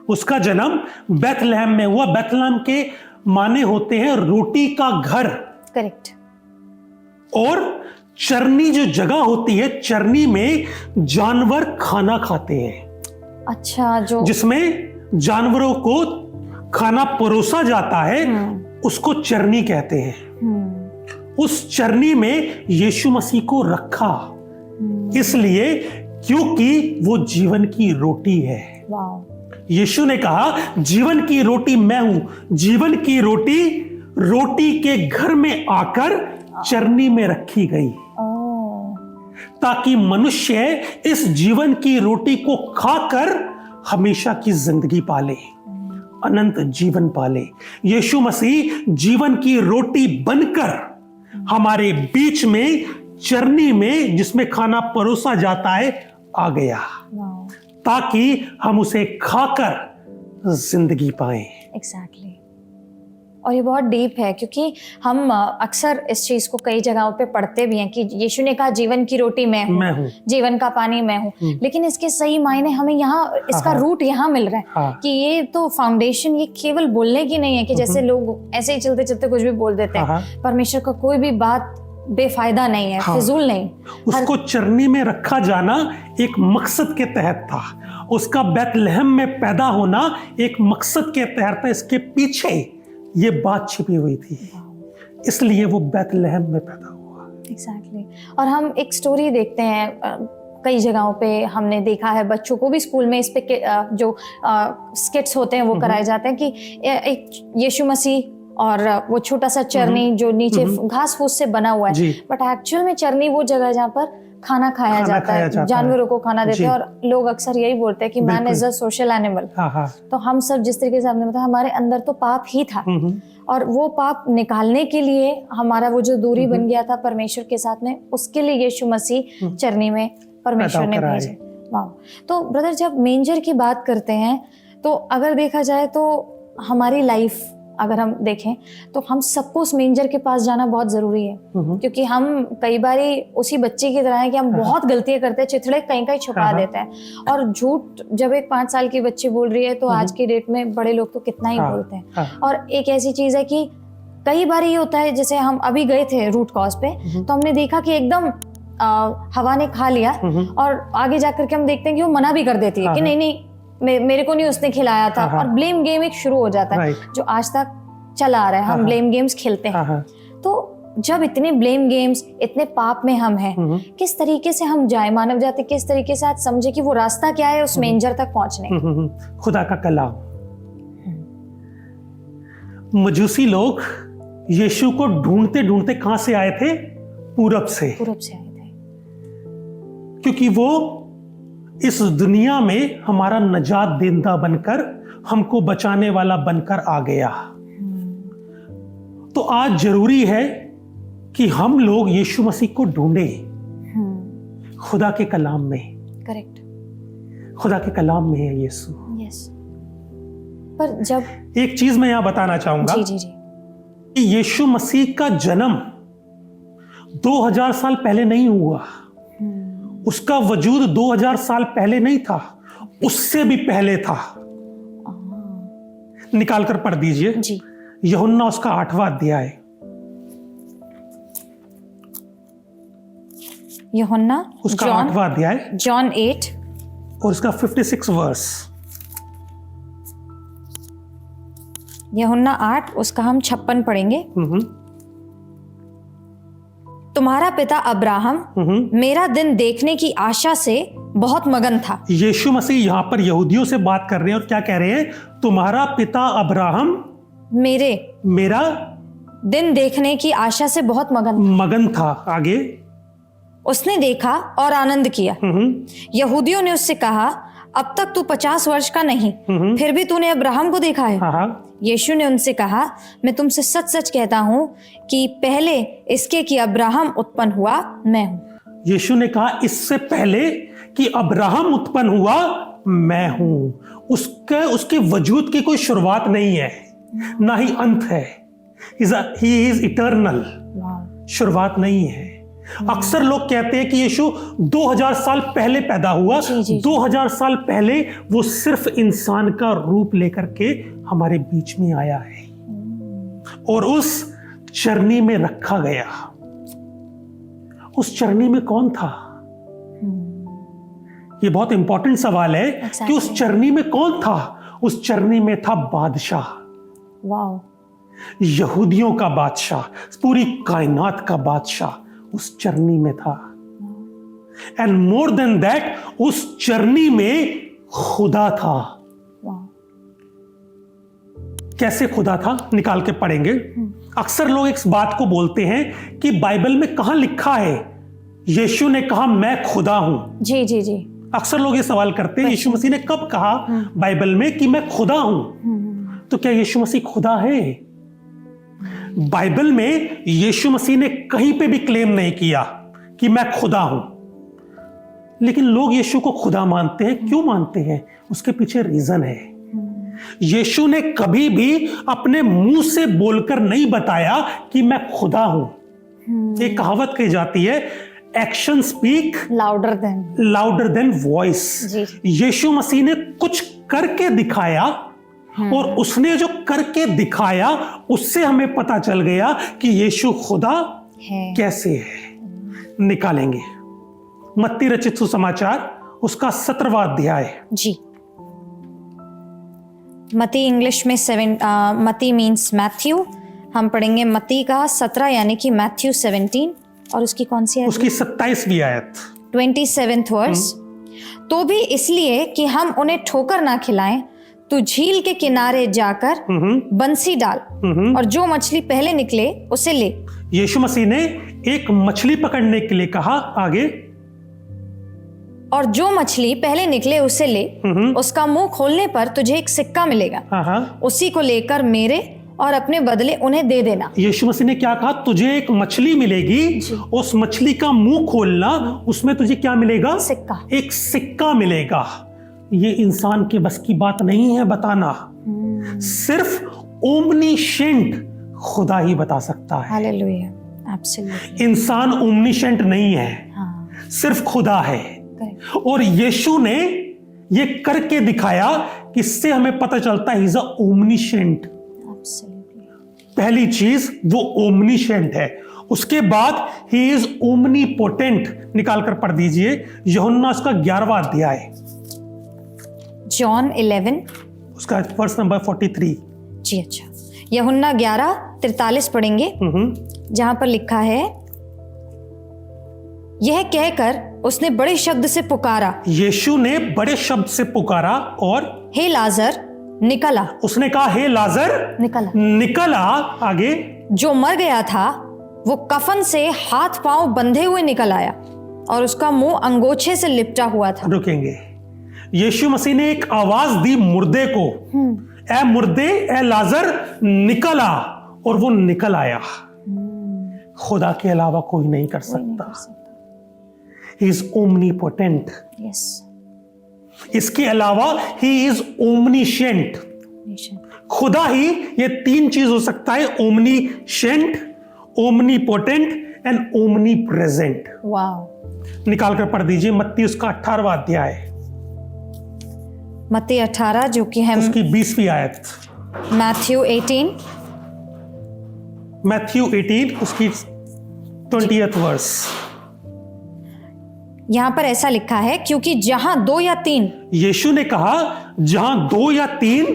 उसका जन्म बैतलहम में हुआ। बैतलहम के माने होते हैं रोटी का घर। करेक्ट। और चरनी जो जगह होती है, चरनी में जानवर खाना खाते हैं। अच्छा, जो जिसमें जानवरों को खाना परोसा जाता है उसको चरनी कहते हैं। उस चरनी में यीशु मसीह को रखा, इसलिए क्योंकि वो जीवन की रोटी है। यीशु ने कहा जीवन की रोटी मैं हूं। जीवन की रोटी रोटी के घर में आकर चरनी में रखी गई ताकि मनुष्य इस जीवन की रोटी को खाकर हमेशा की जिंदगी पाले, अनंत जीवन पाले। यीशु मसीह जीवन की रोटी बनकर हमारे बीच में चरनी में जिसमें खाना परोसा जाता है आ गया, ताकि हम उसे खाकर जिंदगी पाएं। एग्जैक्टली। और ये बहुत डीप है, क्योंकि हम अक्सर इस चीज को कई जगहों पे पढ़ते भी हैं कि यीशु ने कहा जीवन की रोटी मैं हूँ, जीवन का पानी मैं हूँ, लेकिन इसके सही मायने हमें यहाँ इसका रूट यहाँ मिल रहा है कि ये तो फाउंडेशन ये केवल बोलने की नहीं है कि जैसे लोग ऐसे ही चलते चलते कुछ भी बोल देते हैं। परमेश्वर का कोई भी बात बेफायदा नहीं है, फिजूल नहीं। उसको चरनी में रखा जाना एक मकसद के तहत था। उसका बैतलहम में पैदा होना एक मकसद के तहत था। इसके पीछे ये बात छिपी हुई थी, इसलिए वो बैतलहम में पैदा हुआ। एग्जैक्टली। और हम एक स्टोरी देखते हैं, कई जगहों पे हमने देखा है, बच्चों को भी स्कूल में इस पे जो स्किट्स होते हैं वो कराए जाते हैं कि एक यीशु मसीह और वो छोटा सा चरनी जो नीचे घास फूस से बना हुआ है, बट एक्चुअल में चरनी वो जगह है जहाँ पर खाना खाया जाता है, जानवरों को खाना देते हैं। और लोग अक्सर यही बोलते हैं कि man is a social animal. तो हम सब जिस तरीके से आपने बताया, हमारे अंदर तो पाप ही था, और वो पाप निकालने के लिए हमारा वो जो दूरी बन गया था परमेश्वर के साथ में, उसके लिए यीशु मसीह चरनी में परमेश्वर ने भेजे। वाह। तो ब्रदर, जब मेंजर की बात करते हैं तो अगर देखा जाए तो हमारी लाइफ अगर हम देखें तो हम सबको उस मेंजर के पास जाना बहुत जरूरी है, क्योंकि हम कई बारी उसी बच्चे की तरह है कि हम बहुत गलतियां करते हैं, चिथड़े कहीं कहीं छुपा देते हैं। और झूठ जब एक 5 साल की बच्ची बोल रही है तो आज की डेट में बड़े लोग तो कितना ही बोलते हैं। और एक ऐसी चीज है कि कई बार ये होता है, जैसे हम अभी गए थे रूट कॉज पे, तो हमने देखा कि एकदम हवा ने खा लिया, और आगे जाकर के हम देखते हैं कि वो मना भी कर देती है कि नहीं नहीं मेरे को नहीं उसने खिलाया था, और ब्लेम गेम एक शुरू हो जाता है जो आज तक चला आ रहा है। हम ब्लेम गेम्स खेलते हैं। तो जब इतने ब्लेम गेम्स, इतने पाप में हम हैं, किस तरीके से हम जाए मानव जाति, किस तरीके से आज समझे कि वो रास्ता क्या है उस मेंजर तक पहुंचने? खुदा का कलाम। मजूसी लोग यीशु को ढूंढते ढूंढते कहां से आए थे? पूरब से। पूरब से आए थे, क्योंकि वो इस दुनिया में हमारा नजात देंदा बनकर, हमको बचाने वाला बनकर आ गया। तो आज जरूरी है कि हम लोग यीशु मसीह को ढूंढें खुदा के कलाम में। करेक्ट। खुदा के कलाम में है यीशु। यस। पर जब एक चीज मैं यहां बताना चाहूंगा जी जी जी कि यीशु मसीह का जन्म 2000 साल पहले नहीं हुआ। उसका वजूद 2000 साल पहले नहीं था, उससे भी पहले था। निकाल कर पढ़ दीजिए जी। यूहन्ना उसका 8वां अध्याय। यूहन्ना उसका 8वां अध्याय जॉन 8 और उसका 56 वर्स। यूहन्ना 8 उसका हम 56 पढ़ेंगे। तुम्हारा पिता अब्राहम मेरा दिन देखने की आशा से बहुत मगन था। यीशु मसीह यहाँ पर यहूदियों से बात कर रहे हैं और क्या कह रहे हैं? तुम्हारा पिता अब्राहम मेरा दिन देखने की आशा से बहुत मगन था। आगे उसने देखा और आनंद किया। यहूदियों ने उससे कहा, अब तक तू 50 वर्ष का नहीं, फिर भी तूने अब्राहम को देखा है। हाँ। यीशु ने उनसे कहा, मैं तुमसे सच सच कहता हूं कि पहले इसके कि अब्राहम उत्पन्न हुआ मैं हूं। यीशु ने कहा इससे पहले कि अब्राहम उत्पन्न हुआ मैं हूं। उसके वजूद की कोई शुरुआत नहीं है, ना ही अंत है। He is eternal. शुरुआत नहीं है। अक्सर लोग कहते हैं कि यीशु 2000 साल पहले पैदा हुआ। 2000 साल पहले वो सिर्फ इंसान का रूप लेकर के हमारे बीच में आया है और उस चरनी में रखा गया। उस चरनी में कौन था? ये बहुत इंपॉर्टेंट सवाल है कि उस चरनी में कौन था? उस चरनी में था बादशाह। वाओ। यहूदियों का बादशाह, पूरी कायनात का बादशाह उस चरनी में था। एंड मोर देन दैट, उस चरनी में खुदा था। कैसे खुदा था? निकाल के पढ़ेंगे। अक्सर लोग इस बात को बोलते हैं कि बाइबल में कहां लिखा है यीशु ने कहा मैं खुदा हूं। जी जी जी। अक्सर लोग ये सवाल करते हैं यीशु मसीह ने कब कहा बाइबल में कि मैं खुदा हूं? तो क्या यीशु मसीह खुदा है? बाइबल में यीशु मसीह ने कहीं पे भी क्लेम नहीं किया कि मैं खुदा हूं, लेकिन लोग यीशु को खुदा मानते हैं। क्यों मानते हैं? उसके पीछे रीजन है। यीशु ने कभी भी अपने मुंह से बोलकर नहीं बताया कि मैं खुदा हूं। एक कहावत कही जाती है, action speak louder than voice. Yeshu Masih ने कुछ करके दिखाया और उसने जो करके दिखाया उससे हमें पता चल गया कि यीशु खुदा है। कैसे है? निकालेंगे मत्ती रचित सुसमाचार उसका 17वां अध्याय। जी। मत्ती इंग्लिश में मत्ती मीन्स मैथ्यू। हम पढ़ेंगे मत्ती का 17 यानी कि मैथ्यू 17 और उसकी कौन सी आयत? उसकी 27वीं आयत 27th वर्स। तो भी इसलिए कि हम उन्हें ठोकर ना खिलाएं, तू झील के किनारे जाकर बंसी डाल और जो मछली पहले निकले उसे ले। यीशु मसीह ने एक मछली पकड़ने के लिए कहा। आगे, और जो मछली पहले निकले उसे ले, उसका मुंह खोलने पर तुझे एक सिक्का मिलेगा, उसी को लेकर मेरे और अपने बदले उन्हें दे देना। यीशु मसीह ने क्या कहा? तुझे एक मछली मिलेगी, उस मछली का मुंह खोलना, उसमें तुझे क्या मिलेगा? सिक्का। एक सिक्का मिलेगा। ये इंसान के बस की बात नहीं है बताना। सिर्फ ओमनीशेंट खुदा ही बता सकता है। Hallelujah, absolutely. इंसान ओमनीशेंट नहीं है, सिर्फ खुदा है। और यीशु ने ये करके दिखाया, इससे हमें पता चलता है ही इज ओमनीशेंट। पहली चीज वो ओमनीशेंट है। उसके बाद ही इज ओमनीपोटेंट। निकाल कर पढ़ दीजिए यूहन्ना उसका 11वां अध्याय, जॉन 11 उसका वर्स नंबर 43। जी अच्छा। यूहन्ना 11:43 पढ़ेंगे, जहां पर लिखा है, यह कहकर उसने बड़े शब्द से पुकारा। यीशु ने बड़े शब्द से पुकारा और हे लाजर निकला। उसने कहा हे लाजर निकला। आगे, जो मर गया था वो कफन से हाथ पांव बंधे हुए निकल आया। और उसका मुंह अंगोछे से लिपटा हुआ था। रुकेंगे। यीशु मसीह ने एक आवाज दी मुर्दे को, ए मुर्दे, ए लाजर निकल आ, और वो निकल आया। खुदा के अलावा कोई नहीं कर सकता। He is omnipotent. यस, इसके अलावा ही इज ओमनीशेंट। खुदा ही ये तीन चीज हो सकता है, ओमनीशेंट, ओमनीपोटेंट एंड ओमनी प्रेजेंट। वाह। निकाल कर पढ़ दीजिए मत्ती उसका 18वां अध्याय, मत्ती 18 जो कि है उसकी 20वीं आयत। मैथ्यू 18, मैथ्यू 18 उसकी 20th वर्स। यहां पर ऐसा लिखा है, क्योंकि जहां 2 या 3 यीशु ने कहा जहां 2 या 3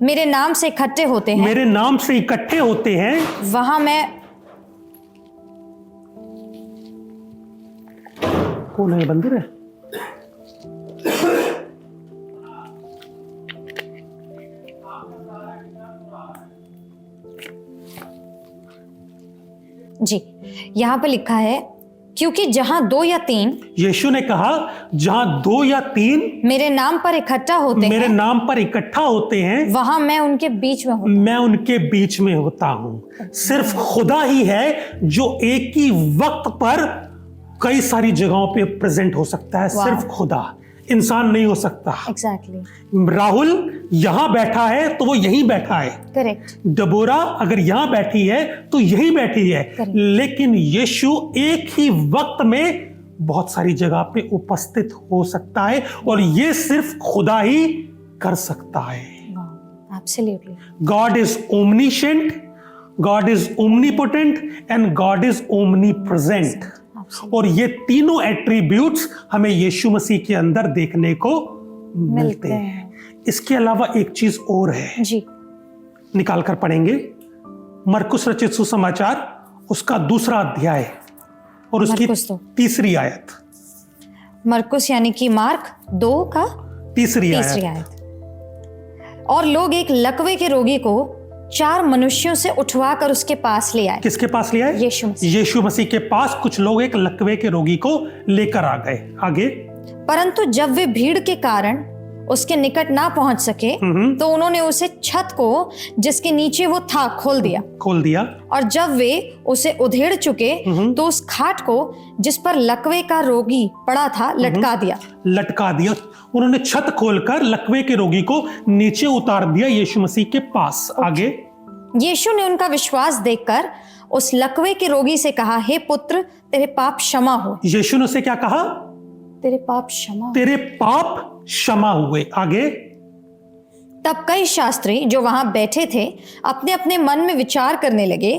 मेरे नाम से इकट्ठे होते हैं, मेरे नाम से इकट्ठे होते हैं, वहां मैं। कौन है? बंदर है? जी, यहां पर लिखा है, क्योंकि जहां 2 या 3 यीशु ने कहा जहां 2 या 3 मेरे नाम पर इकट्ठा होते मेरे हैं, नाम पर इकट्ठा होते हैं, वहां मैं उनके बीच में हूं। मैं उनके बीच में होता हूं। सिर्फ खुदा ही है जो एक ही वक्त पर कई सारी जगहों पे प्रेजेंट हो सकता है। वाह। सिर्फ खुदा, इंसान नहीं हो सकता। एग्जैक्टली, राहुल यहां बैठा है तो वो यहीं बैठा है। करेक्ट। डबोरा अगर यहां बैठी है तो यहीं बैठी है। Correct. लेकिन यीशु एक ही वक्त में बहुत सारी जगह पे उपस्थित हो सकता है, और ये सिर्फ खुदा ही कर सकता है। Absolutely. God is omniscient, God is omnipotent and God is omnipresent. और ये तीनों एट्रीब्यूट्स हमें यीशु मसीह के अंदर देखने को मिलते हैं। इसके अलावा एक चीज और है, जी, निकाल कर पढ़ेंगे मरकुस रचित सुसमाचार उसका 2रा अध्याय और उसकी मरकुस तो। 3री आयत। मरकुस यानी कि मार्क 2 का 3री तीसरी आयत। आयत। और लोग एक लकवे के रोगी को 4 मनुष्यों से उठवाकर उसके पास ले आए। किसके पास ले आए? यीशु मसीह। यीशु मसीह के पास कुछ लोग एक लकवे के रोगी को लेकर आ गए। आगे, परंतु जब वे भीड़ के कारण उसके निकट ना पहुंच सके, तो उन्होंने उसे छत को जिसके नीचे वो था खोल दिया। और जब वे उसे उधेड़ चुके, तो उस खाट को जिस पर लकवे का रोगी पड़ा था लटका दिया। उन्होंने छत खोलकर लकवे के रोगी को नीचे उतार दिया यीशु मसीह के पास। आगे, यीशु ने उनका विश्वास देखकर उस लकवे के रोगी से कहा, हे पुत्र, तेरे पाप क्षमा हो। यीशु ने उसे क्या कहा? तेरे पाप क्षमा। तेरे पाप क्षमा हुए। आगे, तब कई शास्त्री जो वहां बैठे थे अपने अपने मन में विचार करने लगे,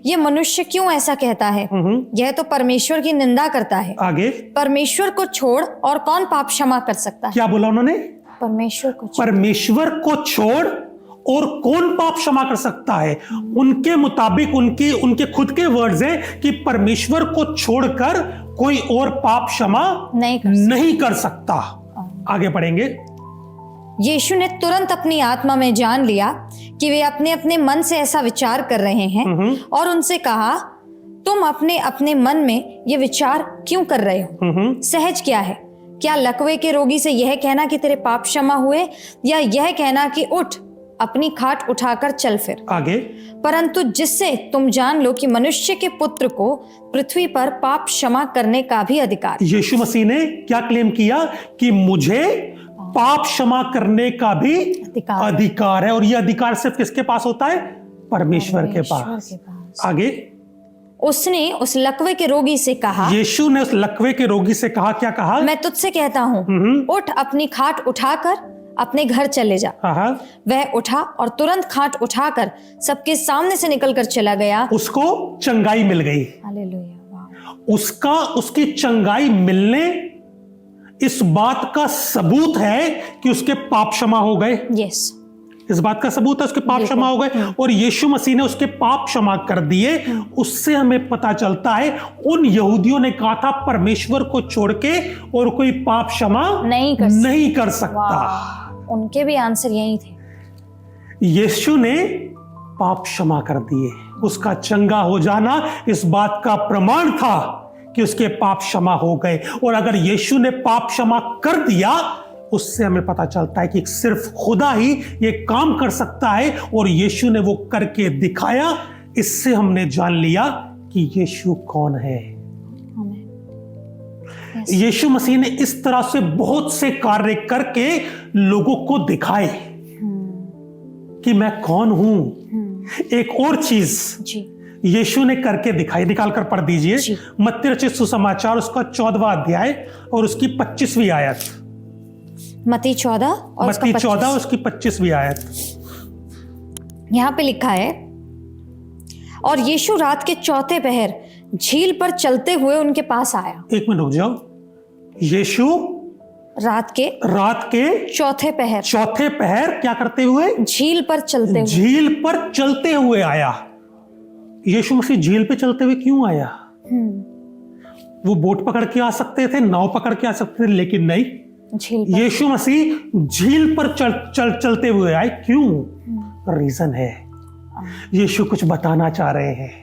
ये मनुष्य क्यों ऐसा कहता है? यह तो परमेश्वर की निंदा करता है। आगे, परमेश्वर को छोड़ और कौन पाप क्षमा कर सकता है? क्या बोला उन्होंने? परमेश्वर को छोड़। परमेश्वर को छोड़ और कौन पाप क्षमा कर सकता है? उनके मुताबिक उनके खुद के वर्ड्स हैं कि परमेश्वर को छोड़कर कोई और पाप क्षमा नहीं कर सकता। आगे पढ़ेंगे। यीशु ने तुरंत अपनी आत्मा में जान लिया कि वे अपने अपने मन से ऐसा विचार कर रहे हैं, और उनसे कहा, तुम अपने अपने मन में ये विचार क्यों कर रहे हो? सहज क्या है? क्या लकवे के रोगी से यह कहना कि तेरे पाप क्षमा हुए, या यह कहना कि उठ, अपनी खाट उठाकर चल फिर? आगे, परंतु जिससे तुम जान लो कि मनुष्य के पुत्र को पृथ्वी पर पाप क्षमा करने का भी अधिकार। यीशु मसीह ने क्या क्लेम किया? कि मुझे पाप क्षमा करने का भी अधिकार है। और यह अधिकार सिर्फ किसके पास होता है? परमेश्वर के पास। आगे, उसने उस लकवे के रोगी से कहा, यीशु ने उस लकवे के रोगी से कहा, क्या कहा? मैं तुझसे कहता हूँ, उठ, अपनी खाट उठाकर अपने घर चले जा। वह उठा और तुरंत खाट उठाकर सबके सामने से निकलकर चला गया। उसको चंगाई मिल गई। हालेलुया। उसकी चंगाई मिलने इस बात का सबूत है कि उसके पाप क्षमा हो गए। यस, इस बात का सबूत है उसके पाप क्षमा हो गए, और यीशु मसीह ने उसके पाप क्षमा कर दिए। उससे हमें पता चलता है उन यहूदियों ने कहा था परमेश्वर को छोड़ के और कोई पाप क्षमा नहीं कर सकता। उनके भी आंसर यही थे। यीशु ने पाप क्षमा कर दिए। उसका चंगा हो जाना इस बात का प्रमाण था कि उसके पाप क्षमा हो गए। और अगर यीशु ने पाप क्षमा कर दिया, उससे हमें पता चलता है कि सिर्फ खुदा ही ये काम कर सकता है, और यीशु ने वो करके दिखाया। इससे हमने जान लिया कि यीशु कौन है। यीशु मसीह ने इस तरह से बहुत से कार्य करके लोगों को दिखाए कि मैं कौन हूं। एक और चीज यीशु ने करके दिखाई, निकाल कर पढ़ दीजिए मत्ती रचित सुसमाचार उसका 14वां अध्याय और उसकी 25वीं आयत। मत्ती 14 और मत्ती 14 उसकी 25वीं आयत। यहाँ पे लिखा है, और यीशु रात के चौथे पहर झील पर चलते हुए उनके पास आया। एक मिनट रुक जाओ। यीशु रात के चौथे पहर क्या करते हुए? झील पर चलते हुए आया। यीशु मसीह झील पे चलते हुए क्यों आया? वो बोट पकड़ के आ सकते थे, नाव पकड़ के आ सकते थे, लेकिन नहीं, यीशु मसीह झील पर चलते हुए आए। क्यों? रीजन है, यीशु कुछ बताना चाह रहे हैं।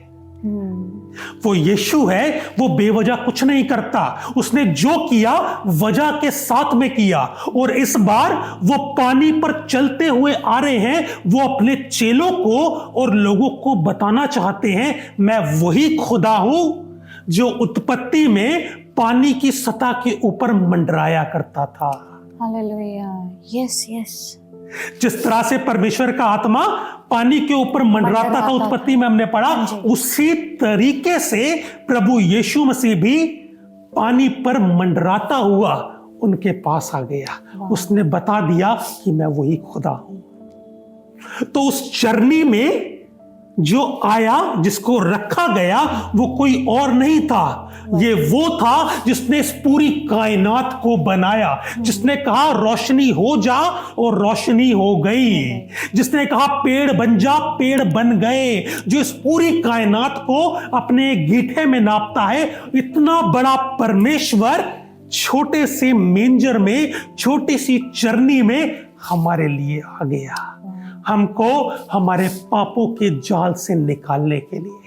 वो यीशु है, वो बेवजह कुछ नहीं करता। उसने जो किया वजह के साथ में किया, और इस बार वो पानी पर चलते हुए आ रहे हैं। वो अपने चेलों को और लोगों को बताना चाहते हैं, मैं वही खुदा हूं जो उत्पत्ति में पानी की सतह के ऊपर मंडराया करता था। Hallelujah, yes yes. जिस तरह से परमेश्वर का आत्मा पानी के ऊपर मंडराता था, उत्पत्ति में हमने पढ़ा, उसी तरीके से प्रभु यीशु मसीह भी पानी पर मंडराता हुआ उनके पास आ गया। उसने बता दिया कि मैं वही खुदा हूं। तो उस जर्नी में जो आया, जिसको रखा गया, वो कोई और नहीं था, ये वो था जिसने इस पूरी कायनात को बनाया, जिसने कहा रोशनी हो जा और रोशनी हो गई, जिसने कहा पेड़ बन जा, पेड़ बन गए, जो इस पूरी कायनात को अपने गीठे में नापता है। इतना बड़ा परमेश्वर छोटे से मेंजर में, छोटी सी चरनी में हमारे लिए आ गया, हमको हमारे पापों के जाल से निकालने के लिए।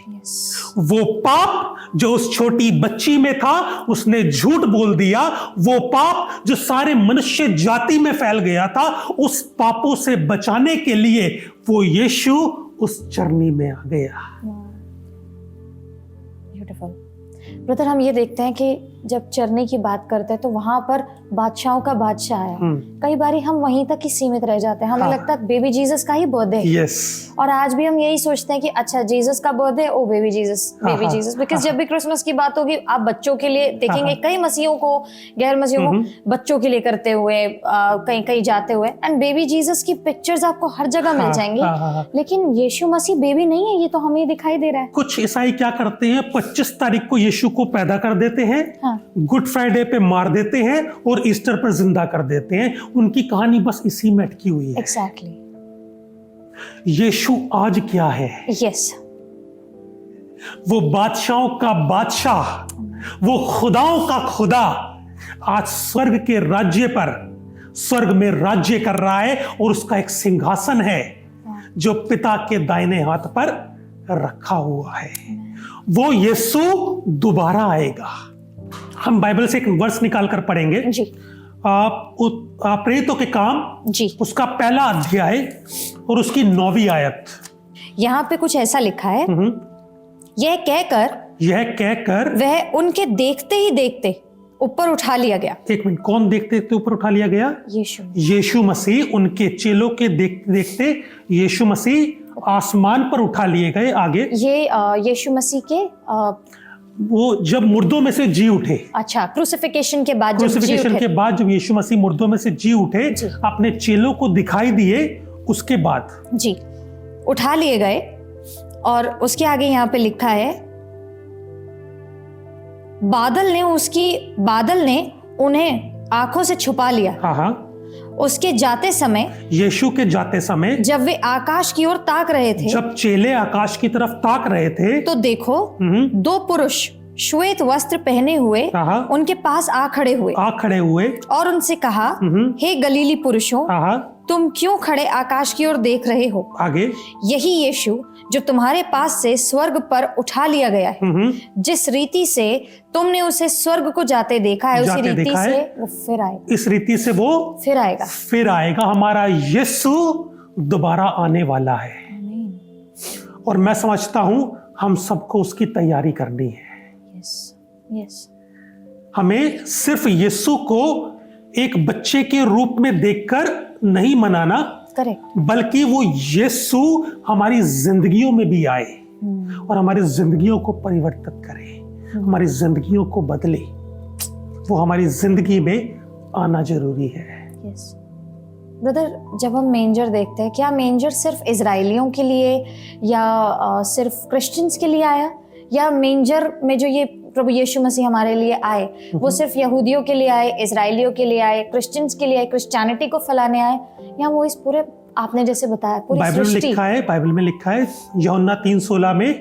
वो पाप जो उस छोटी बच्ची में था, उसने झूठ बोल दिया। वो पाप जो सारे मनुष्य जाति में फैल गया था, उस पापों से बचाने के लिए वो यीशु उस चरनी में आ गया। ब्यूटीफुल ब्रदर, हम ये देखते हैं कि जब चरनी की बात करते हैं तो वहां पर बादशाहों का बादशाह आया। कई बारी हम वहीं तक ही सीमित रह जाते हैं, हमें लगता है बेबी जीसस का ही बर्थडे है। और आज भी हम यही सोचते हैं कि अच्छा जीसस का birthday, oh baby Jesus, because जब भी क्रिसमस की बात होगी आप बच्चों के लिए देखेंगे, कई मसीहों को, गैर मसीहों को बच्चों के लिए करते हुए, कहीं कहीं जाते हुए, एंड बेबी जीसस की पिक्चर्स आपको हर जगह मिल जाएंगी। लेकिन यीशु मसीह बेबी नहीं है, ये तो हमें दिखाई दे रहा है। कुछ ईसाई क्या करते हैं, 25 तारीख को यीशु को पैदा कर देते हैं, गुड फ्राइडे पे मार देते हैं और ईस्टर पर जिंदा कर देते हैं। उनकी कहानी बस इसी में अटकी हुई है। एग्जैक्टली। यीशु आज क्या है? यस, वो बादशाहों का बादशाह, वो खुदाओं का खुदा आज स्वर्ग के राज्य पर, स्वर्ग में राज्य कर रहा है, और उसका एक सिंहासन है जो पिता के दाहिने हाथ पर रखा हुआ है। वो यीशु दोबारा आएगा। हम बाइबल से एक वर्स निकाल कर पढ़ेंगे जी। प्रेरितों के काम जी, उसका पहला अध्याय और उसकी 9वीं आयत। यहाँ पे कुछ ऐसा लिखा है, यह कहकर वह उनके देखते ही देखते ऊपर उठा लिया गया। एक मिनट, कौन देखते देखते ऊपर उठा लिया गया? यीशु मसीह। उनके चेलों के देखते देखते यीशु मसीह आसमान पर उठा लिए गए। आगे ये यीशु मसीह के वो जब मुर्दों में से जी उठे। अच्छा, क्रूसिफिकेशन के बाद जब यीशु मसीह मुर्दों में से जी उठे, अपने चेलों को दिखाई दिए, उसके बाद जी उठा लिए गए। और उसके आगे यहाँ पे लिखा है, बादल ने उन्हें आंखों से छुपा लिया। हाँ, उसके जाते समय, यीशु के जाते समय, जब वे आकाश की ओर ताक रहे थे, जब चेले आकाश की तरफ ताक रहे थे, तो देखो 2 पुरुष श्वेत वस्त्र पहने हुए हाँ। उनके पास आ खड़े हुए और उनसे कहा, हे गलीली पुरुषों, तुम क्यों खड़े आकाश की ओर देख रहे हो? आगे, यही यीशु जो तुम्हारे पास से स्वर्ग पर उठा लिया गया है, जिस रीति से तुमने उसे स्वर्ग को जाते देखा है, उसी रीति से वो फिर आएगा। इस रीति से वो फिर आएगा। हमारा यीशु दोबारा आने वाला है और मैं समझता हूं हम सबको उसकी तैयारी करनी है। यस। हमें सिर्फ यीशु को एक बच्चे के रूप में देखकर नहीं मनाना, करेक्ट, बल्कि वो यीशु हमारी जिंदगियों में भी आए और हमारी जिंदगियों को परिवर्तित करे, हमारी जिंदगियों को बदले। वो हमारी जिंदगी में आना जरूरी है। यस ब्रदर, जब हम मेंजर देखते हैं, क्या मेंजर सिर्फ इजराइलियों के लिए या सिर्फ क्रिश्चियंस के लिए आया, या मेंजर में जो ये प्रभु यीशु मसीह हमारे लिए आए वो सिर्फ यहूदियों के लिए आए, इजराइलियों के लिए आए, क्रिश्चियंस के लिए आए, क्रिश्चियनिटी को फैलाने आए, या वो इस पूरे, आपने जैसे बताया, पूरी बाइबल में लिखा है यूहन्ना 3:16 में,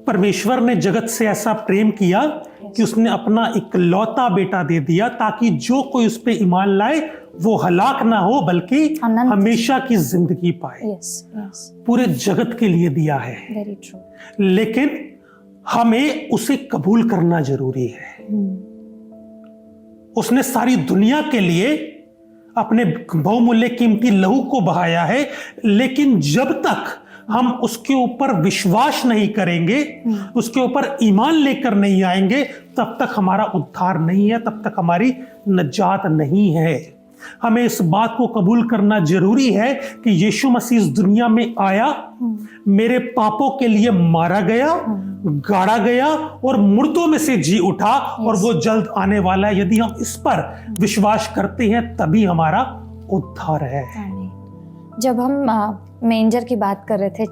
परमेश्वर ने जगत से ऐसा प्रेम किया कि उसने अपना इकलौता बेटा दे दिया ताकि जो कोई उस पे ईमान लाए वो हलाक ना हो बल्कि हमेशा की जिंदगी पाए। पूरे जगत के लिए दिया है। Very true. लेकिन हमें उसे कबूल करना जरूरी है। उसने सारी दुनिया के लिए अपने बहुमूल्य कीमती लहू को बहाया है, लेकिन जब तक हम उसके ऊपर विश्वास नहीं करेंगे, उसके ऊपर ईमान लेकर नहीं आएंगे, तब तक हमारा उद्धार नहीं है, तब तक हमारी निजात नहीं है। हमें इस बात को कबूल करना जरूरी है कि यीशु मसीह इस दुनिया में आया, मेरे पापों के लिए मारा गया, गाड़ा गया और मुर्दों में से जी उठा और वो जल्द आने वाला है। यदि हम इस पर विश्वास करते हैं तभी हमारा उद्धार है। जब हम मेंजर की बात कर रहे थे,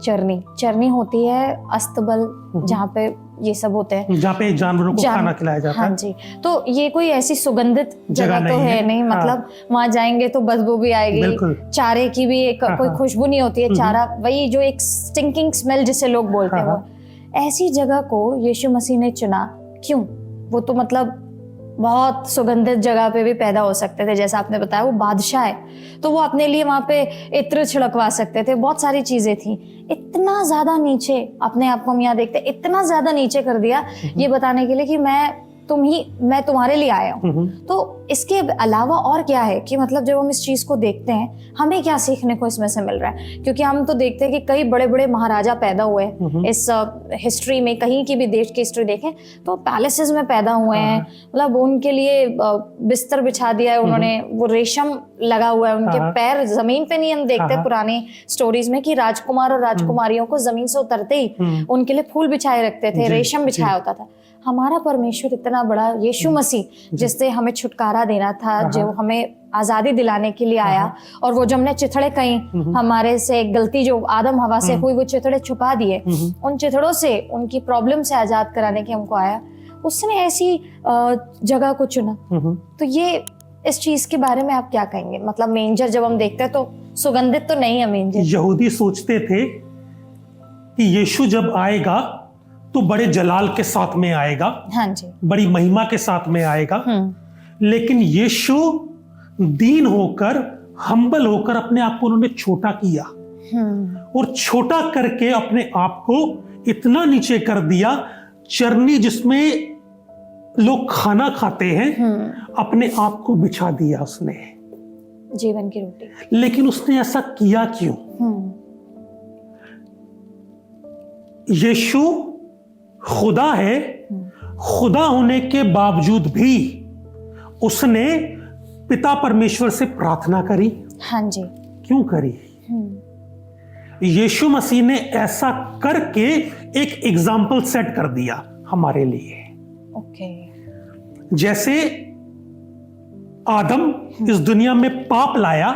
चरनी होती है अस्तबल, जहाँ पे ये सब होते हैं, जहाँ पे जानवरों को खाना खिलाया जाता है। हाँ जी। तो ये कोई ऐसी सुगंधित जगह तो है नहीं, मतलब वहां जाएंगे तो बदबू भी आएगी, चारे की भी एक कोई खुशबू नहीं होती है, चारा वही जो एक स्टिंकिंग स्मेल जिसे लोग बोलते हैं, वो ऐसी जगह को यीशु मसीह ने चुना। क्यों? वो तो मतलब बहुत सुगंधित जगह पे भी पैदा हो सकते थे, जैसा आपने बताया वो बादशाह है तो वो अपने लिए वहां पे इत्र छिड़कवा सकते थे, बहुत सारी चीजें थी। इतना ज्यादा नीचे अपने आप को हम यहाँ देखते, इतना ज्यादा नीचे कर दिया ये बताने के लिए कि मैं तुम्हारे लिए आया हूँ। तो इसके अलावा और क्या है कि मतलब जब हम इस चीज को देखते हैं हमें क्या सीखने को इसमें से मिल रहा है? क्योंकि हम तो देखते हैं कि कई बड़े बड़े महाराजा पैदा हुए इस हिस्ट्री में, कहीं की भी देश की हिस्ट्री देखें तो पैलेसेस में पैदा हुए हैं, मतलब उनके लिए बिस्तर बिछा दिया है उन्होंने, वो रेशम लगा हुआ है, उनके पैर जमीन पे नहीं। हम देखते हैं पुरानी स्टोरीज में कि राजकुमार और राजकुमारियों को जमीन से उतरते ही उनके लिए फूल बिछाए रखते थे, रेशम बिछाया होता था। हमारा परमेश्वर इतना बड़ा यीशु मसीह जिससे हमें छुटकारा देना था, जो हमें आजादी दिलाने के लिए आया, और वो जो हमने चिथड़े कहीं हमारे से गलती जो आदम हवा से हुई वो चिथड़े छुपा दिए, उन चिथड़ों से उनकी प्रॉब्लम से आजाद कराने के हमको आया, उसने ऐसी जगह को चुना। तो ये इस चीज के बारे में आप क्या कहेंगे? मतलब मेंजर जब हम देखते हैं तो सुगंधित तो नहीं है मेंजर। यहूदी सोचते थे कि यीशु जब आएगा तो बड़े जलाल के साथ में आएगा, हाँ जी, बड़ी महिमा के साथ में आएगा, लेकिन यीशु दीन होकर, हम्बल होकर अपने आप को उन्होंने छोटा किया और छोटा करके अपने आप को इतना नीचे कर दिया, चरनी जिसमें लोग खाना खाते हैं अपने आप को बिछा दिया उसने, जीवन की रोटी। लेकिन उसने ऐसा किया क्यों? यीशु खुदा है, खुदा होने के बावजूद भी उसने पिता परमेश्वर से प्रार्थना करी। हाँ जी। क्यों करी? यीशु मसीह ने ऐसा करके एक एग्जाम्पल सेट कर दिया हमारे लिए। ओके। जैसे आदम इस दुनिया में पाप लाया,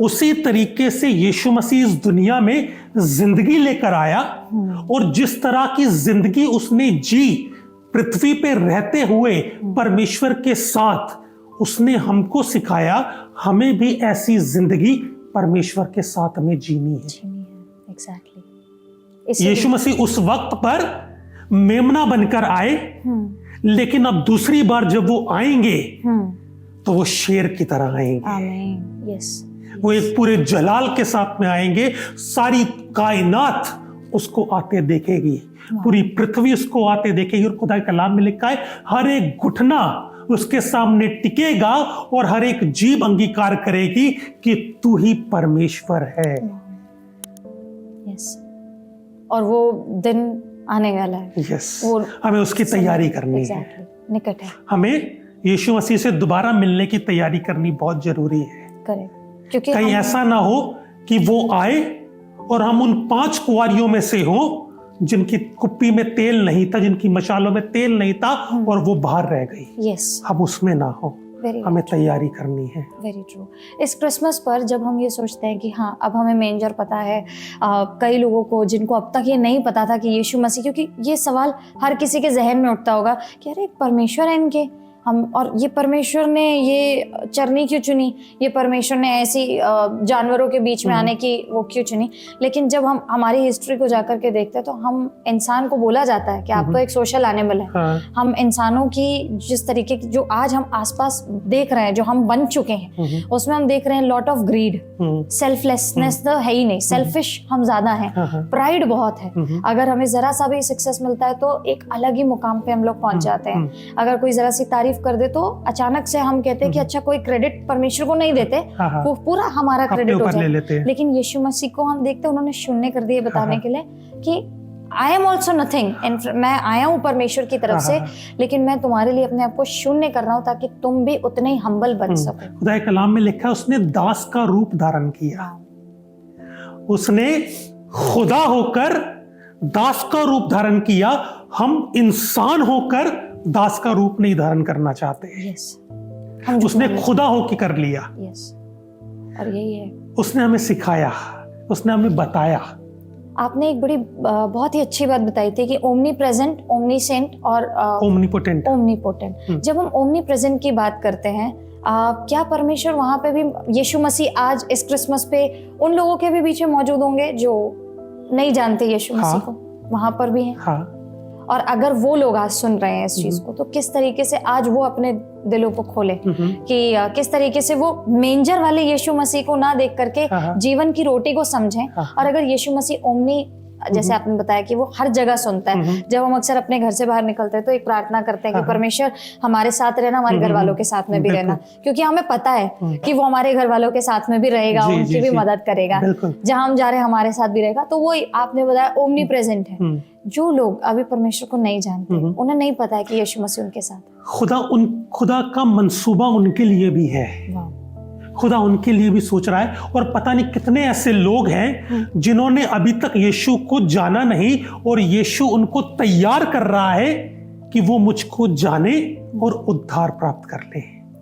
उसी तरीके से यीशु मसीह इस दुनिया में जिंदगी लेकर आया, और जिस तरह की जिंदगी उसने जी पृथ्वी पे रहते हुए परमेश्वर के साथ, उसने हमको सिखाया हमें भी ऐसी जिंदगी परमेश्वर के साथ में जीनी है। एग्जैक्टली। यीशु मसीह उस वक्त पर मेमना बनकर आए, लेकिन अब दूसरी बार जब वो आएंगे तो वो शेर की तरह आएंगे। आमीन। यस। वो एक पूरे जलाल के साथ में आएंगे। सारी कायनात उसको आते देखेगी, पूरी पृथ्वी उसको आते देखेगी। और खुदा के कलाम में लिखा है, हर एक घुटना उसके सामने टिकेगा और हर एक जीभ अंगीकार करेगी कि तू ही परमेश्वर है। यस। और वो दिन आने वाला है। यस। हमें उसकी तैयारी करनी है। निकट है। हमें यीशु मसीह से दोबारा मिलने की तैयारी करनी बहुत जरूरी है। करेक्ट। क्योंकि कहीं ऐसा ना हो कि वो आए और हम उन 5 कुंवारियों में से हो जिनकी कुप्पी में तेल नहीं था, जिनकी मशालों में तेल नहीं था और वो बाहर रह गई। यस। हम उसमें ना हो। हमें तैयारी करनी है। Very true. इस क्रिसमस पर जब हम ये सोचते हैं कि हाँ अब हमें मेंजर पता है, कई लोगों को जिनको अब तक ये नहीं पता था कि यीशु मसीह, क्योंकि ये सवाल हर किसी के जहन में उठता होगा कि अरे परमेश्वर है इनके, हम, और ये परमेश्वर ने ये चरनी क्यों चुनी, ये परमेश्वर ने ऐसी जानवरों के बीच में आने की वो क्यों चुनी। लेकिन जब हम हमारी हिस्ट्री को जाकर के देखते हैं तो हम इंसान को बोला जाता है कि आप तो एक सोशल एनिमल है। हाँ। हम इंसानों की जिस तरीके की जो आज हम आसपास देख रहे हैं, जो हम बन चुके हैं, उसमें हम देख रहे हैं लॉट ऑफ ग्रीड, सेल्फलेसनेस तो है ही नहीं, सेल्फिश हम ज्यादा हैं, प्राइड बहुत है। अगर हमें जरा सा भी सक्सेस मिलता है तो एक अलग ही मुकाम पे हम लोग पहुंच जाते हैं। अगर कोई जरा सी तारीफ कर दे तो अचानक से हम कहते हैं कि अच्छा, कोई क्रेडिट परमेश्वर को नहीं देते, वो पूरा हमारा क्रेडिट हो जाए। लेकिन यीशु मसीह को हम देखते हैं, उन्होंने शून्य कर दिए बताने के लिए कि आई एम ऑल्सो नथिंग, मैं आया हूँ परमेश्वर की तरफ से, लेकिन मैं तुम्हारे लिए अपने आप को शून्य कर रहा हूँ ताकि तुम भी उतने ही हम्बल बन सको। खुदा के कलाम में लिखा है, उसने दास का रूप धारण किया। उसने खुदा होकर दास का रूप धारण किया। हम इंसान होकर दास का रूप नहीं धारण करना चाहते। उसने खुदा होकर कर लिया। और यही है, उसने हमें सिखाया, उसने हमें बताया। आपने एक बड़ी बहुत ही अच्छी बात बताई थी कि ओमनी प्रेजेंट, ओमनी सेंट और ओमनीपोटेंट। ओमनीपोटेंट। जब हम ओमनी प्रेजेंट की बात करते हैं, क्या परमेश्वर वहां पे भी, यीशु मसीह आज इस क्रिसमस पे उन लोगों के भी बीच में मौजूद होंगे जो नहीं जानते यीशु मसीह को? वहां पर भी हैं। हाँ। और अगर वो लोग आज सुन रहे हैं इस चीज को, तो किस तरीके से आज वो अपने दिलों को खोले कि किस तरीके से वो मेंजर वाले यीशु मसीह को ना देख करके जीवन की रोटी को समझें। और अगर यीशु मसीह ओमनी, जैसे आपने बताया कि वो हर जगह सुनता है, जब हम अक्सर अपने घर से बाहर निकलते हैं तो एक प्रार्थना करते हैं कि परमेश्वर हमारे साथ रहना, हमारे घर वालों के साथ में भी रहना, क्योंकि हमें पता है कि वो हमारे घर वालों के साथ में भी रहेगा, उनकी भी मदद करेगा, जहां हम जा रहे हैं हमारे साथ भी रहेगा। तो वो आपने बताया ओमनी प्रेजेंट है। जो लोग अभी परमेश्वर को नहीं जानते, उन्हें नहीं पता है कि यीशु मसीह उनके साथ, खुदा का मंसूबा उनके लिए भी है। खुदा उनके लिए भी सोच रहा है। और पता नहीं कितने ऐसे लोग हैं जिन्होंने अभी तक यीशु को जाना नहीं, और यीशु उनको तैयार कर रहा है कि वो मुझको जाने और उद्धार प्राप्त कर ले।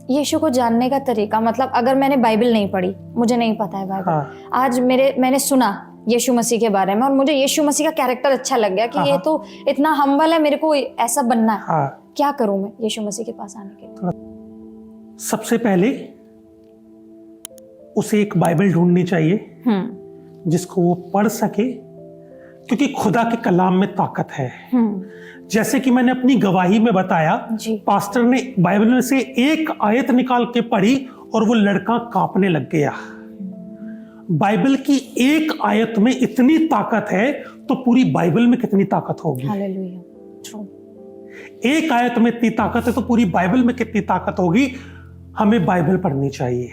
यीशु को जानने का तरीका, मतलब अगर मैंने बाइबल नहीं पढ़ी, मुझे नहीं पता है बाइबल, आज मैंने सुना यीशु मसीह के बारे में और मुझे यीशु मसीह का कैरेक्टर अच्छा लग गया कि ये तो इतना हम्बल है, मेरे को ऐसा बनना है। क्या करूं मैं यीशु मसीह के पास आने के लिए? सबसे पहले उसे एक बाइबल ढूंढनी चाहिए जिसको वो पढ़ सके, क्योंकि खुदा के कलाम में ताकत है। जैसे कि मैंने अपनी गवाही में बताया, पास्टर ने बाइबल में से एक आयत निकाल के पढ़ी और वो लड़का कांपने लग गया। बाइबल की एक आयत में इतनी ताकत है तो पूरी बाइबल में कितनी ताकत होगी। हालेलुया। ट्रू। एक आयत में इतनी ताकत है तो पूरी बाइबल में कितनी ताकत होगी। हमें बाइबल पढ़नी चाहिए,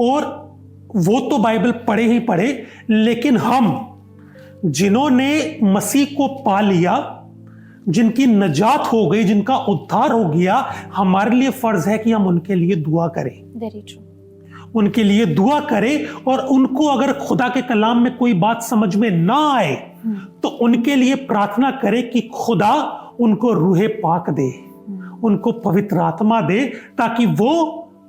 और वो तो बाइबल पढ़े ही पढ़े, लेकिन हम जिन्होंने मसीह को पा लिया, जिनकी नजात हो गई, जिनका उद्धार हो गया, हमारे लिए फर्ज है कि हम उनके लिए दुआ करें। Very true. उनके लिए दुआ करें, और उनको अगर खुदा के कलाम में कोई बात समझ में ना आए तो उनके लिए प्रार्थना करें कि खुदा उनको रूहे पाक दे, उनको पवित्र आत्मा दे, ताकि वो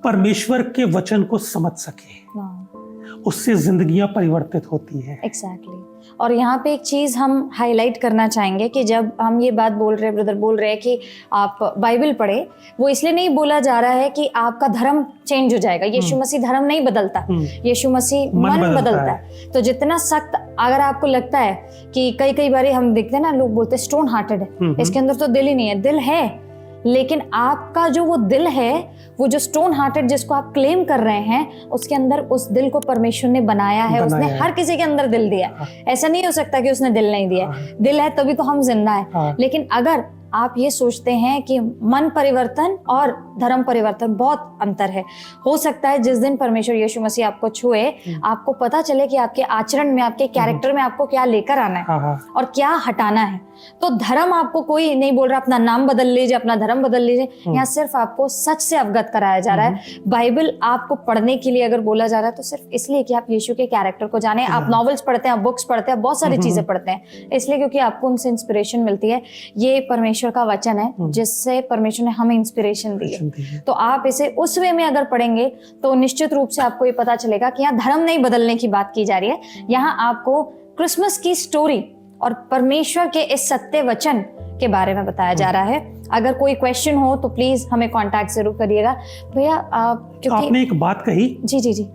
परमेश्वर के वचन को समझ सके। उससे जिंदगियां परिवर्तित होती हैं। एग्जैक्टली। और यहाँ पे एक चीज़ हम हाईलाइट करना चाहेंगे कि जब हम ये बात बोल रहे हैं, ब्रदर बोल रहे हैं कि आप बाइबल पढ़े, वो इसलिए नहीं बोला जा रहा है कि आपका धर्म चेंज हो जाएगा। यीशु मसीह धर्म नहीं बदलता, यीशु मसीह मन बदलता है। तो जितना सख्त अगर आपको लगता है कि कई बार हम देखते हैं ना, लोग बोलते हैं स्टोन हार्टेड है, इसके अंदर तो दिल ही नहीं है। दिल है, लेकिन आपका जो वो दिल है, वो जो स्टोन हार्टेड जिसको आप क्लेम कर रहे हैं, उसके अंदर उस दिल को परमेश्वर ने बनाया है। उसने हर किसी के अंदर दिल दिया। ऐसा नहीं हो सकता कि उसने दिल नहीं दिया। दिल है तभी तो हम जिंदा हैं। लेकिन अगर आप ये सोचते हैं कि मन परिवर्तन और धर्म परिवर्तन बहुत अंतर है, हो सकता है जिस दिन परमेश्वर यीशु मसीह आपको छुए, आपको पता चले कि आपके आचरण में, आपके कैरेक्टर में आपको क्या लेकर आना है और क्या हटाना है। तो धर्म आपको कोई नहीं बोल रहा अपना नाम बदल लीजिए, अपना धर्म बदल लीजिए। यहाँ सिर्फ आपको सच से अवगत कराया जा रहा है। बाइबल आपको पढ़ने के लिए अगर बोला जा रहा है तो सिर्फ इसलिए कि आप यीशु के कैरेक्टर को जाने। आप नॉवेल्स पढ़ते हैं, आप बुक्स पढ़ते हैं, बहुत सारी चीजें पढ़ते हैं, इसलिए क्योंकि आपको उनसे इंस्पिरेशन मिलती है। ये परमेश्वर का वचन है जिससे परमेश्वर ने हमें इंस्पिरेशन दी है। तो आप इसे उस वे में अगर पढ़ेंगे तो निश्चित रूप से आपको ये पता चलेगा कि यहाँ धर्म नहीं बदलने की बात की जा रही है। यहाँ आपको क्रिसमस की स्टोरी और परमेश्वर के इस सत्य वचन के बारे में बताया जा रहा है। अगर कोई क्वेश्चन हो तो प्लीज हमें कांटेक्ट जरूर करिएगा भैया। क्योंकि आपने एक बात कही, जी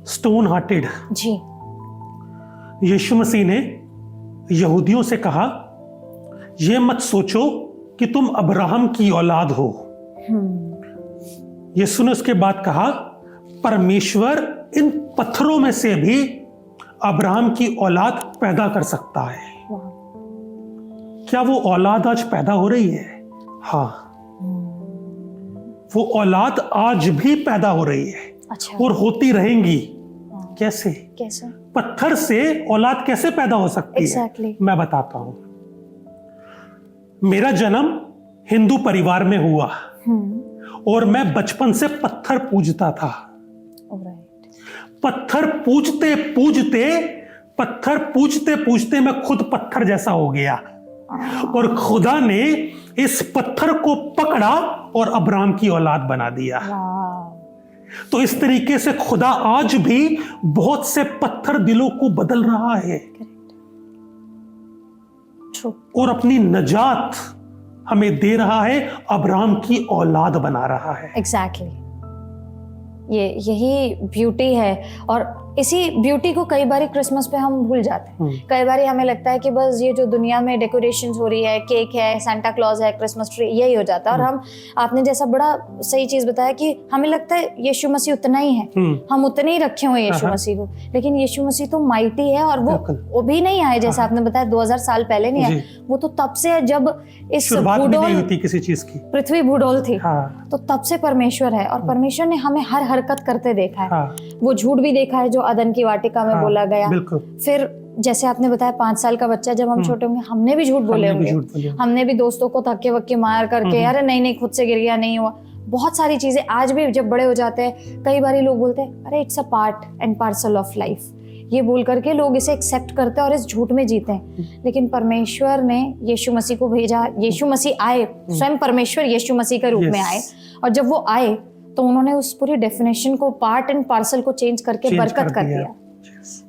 स्टोन हार्टेड। जी, यीशु मसीह ने यहूदियों से कहा, ये मत सोचो कि तुम अब्राहम की औलाद हो। यीशु ने उसके बाद कहा, परमेश्वर इन पत्थरों में से भी अब्राहम की औलाद पैदा कर सकता है। क्या वो औलाद आज पैदा हो रही है? हाँ, वो औलाद आज भी पैदा हो रही है। अच्छा। और होती रहेंगी। कैसे? पत्थर से औलाद कैसे पैदा हो सकती है? मैं बताता हूं। मेरा जन्म हिंदू परिवार में हुआ और मैं बचपन से पत्थर पूजता था। पत्थर पूजते पूजते मैं खुद पत्थर जैसा हो गया और खुदा ने इस पत्थर को पकड़ा और अब्राहम की औलाद बना दिया। तो इस तरीके से खुदा आज भी बहुत से पत्थर दिलों को बदल रहा है और अपनी नजात हमें दे रहा है, अब्राहम की औलाद बना रहा है। एग्जैक्टली। यही ब्यूटी है और इसी ब्यूटी को कई बार क्रिसमस पे हम भूल जाते हैं। कई बार हमें लगता है कि बस ये जो दुनिया में डेकोरेशंस हो रही है, केक है, सांता क्लॉज है, क्रिसमस ट्री, यही हो जाता है। और हम, आपने जैसा बड़ा सही चीज बताया कि हमें लगता है यीशु मसीह उतना ही है, हम उतने ही रखे हुए यीशु मसीह को। लेकिन यीशु मसीह तो माइटी है और वो भी नहीं आए, जैसा आपने बताया 2000 साल पहले नहीं आए, वो तो तब से है जब इस भूडोल किसी चीज की पृथ्वी भूडोल थी। तो तब से परमेश्वर है और परमेश्वर ने हमें हर हरकत करते देखा है। वो झूठ भी देखा है जो अदन की वाटिका में बोला गया। फिर जैसे आपने बताया 5 साल का बच्चा जब हम छोटे होंगे, हमने भी झूठ बोले होंगे, हमने भी दोस्तों को धक्के वक्के मार करके, अरे नहीं खुद से गिर गया, नहीं हुआ। बहुत सारी चीजें आज भी जब बड़े हो जाते हैं, कई बार लोग बोलते हैं अरे it's a part and parcel of life, ये बोल करके लोग इसे एक्सेप्ट करते हैं और इस झूठ में जीते हैं। लेकिन परमेश्वर ने यीशु मसीह को भेजा, यीशु मसीह आए, स्वयं परमेश्वर यीशु मसीह के रूप में आए, और जब वो आए तो उन्होंने उस पूरी डेफिनेशन को, पार्ट एंड पार्सल को चेंज करके बरकत कर दिया।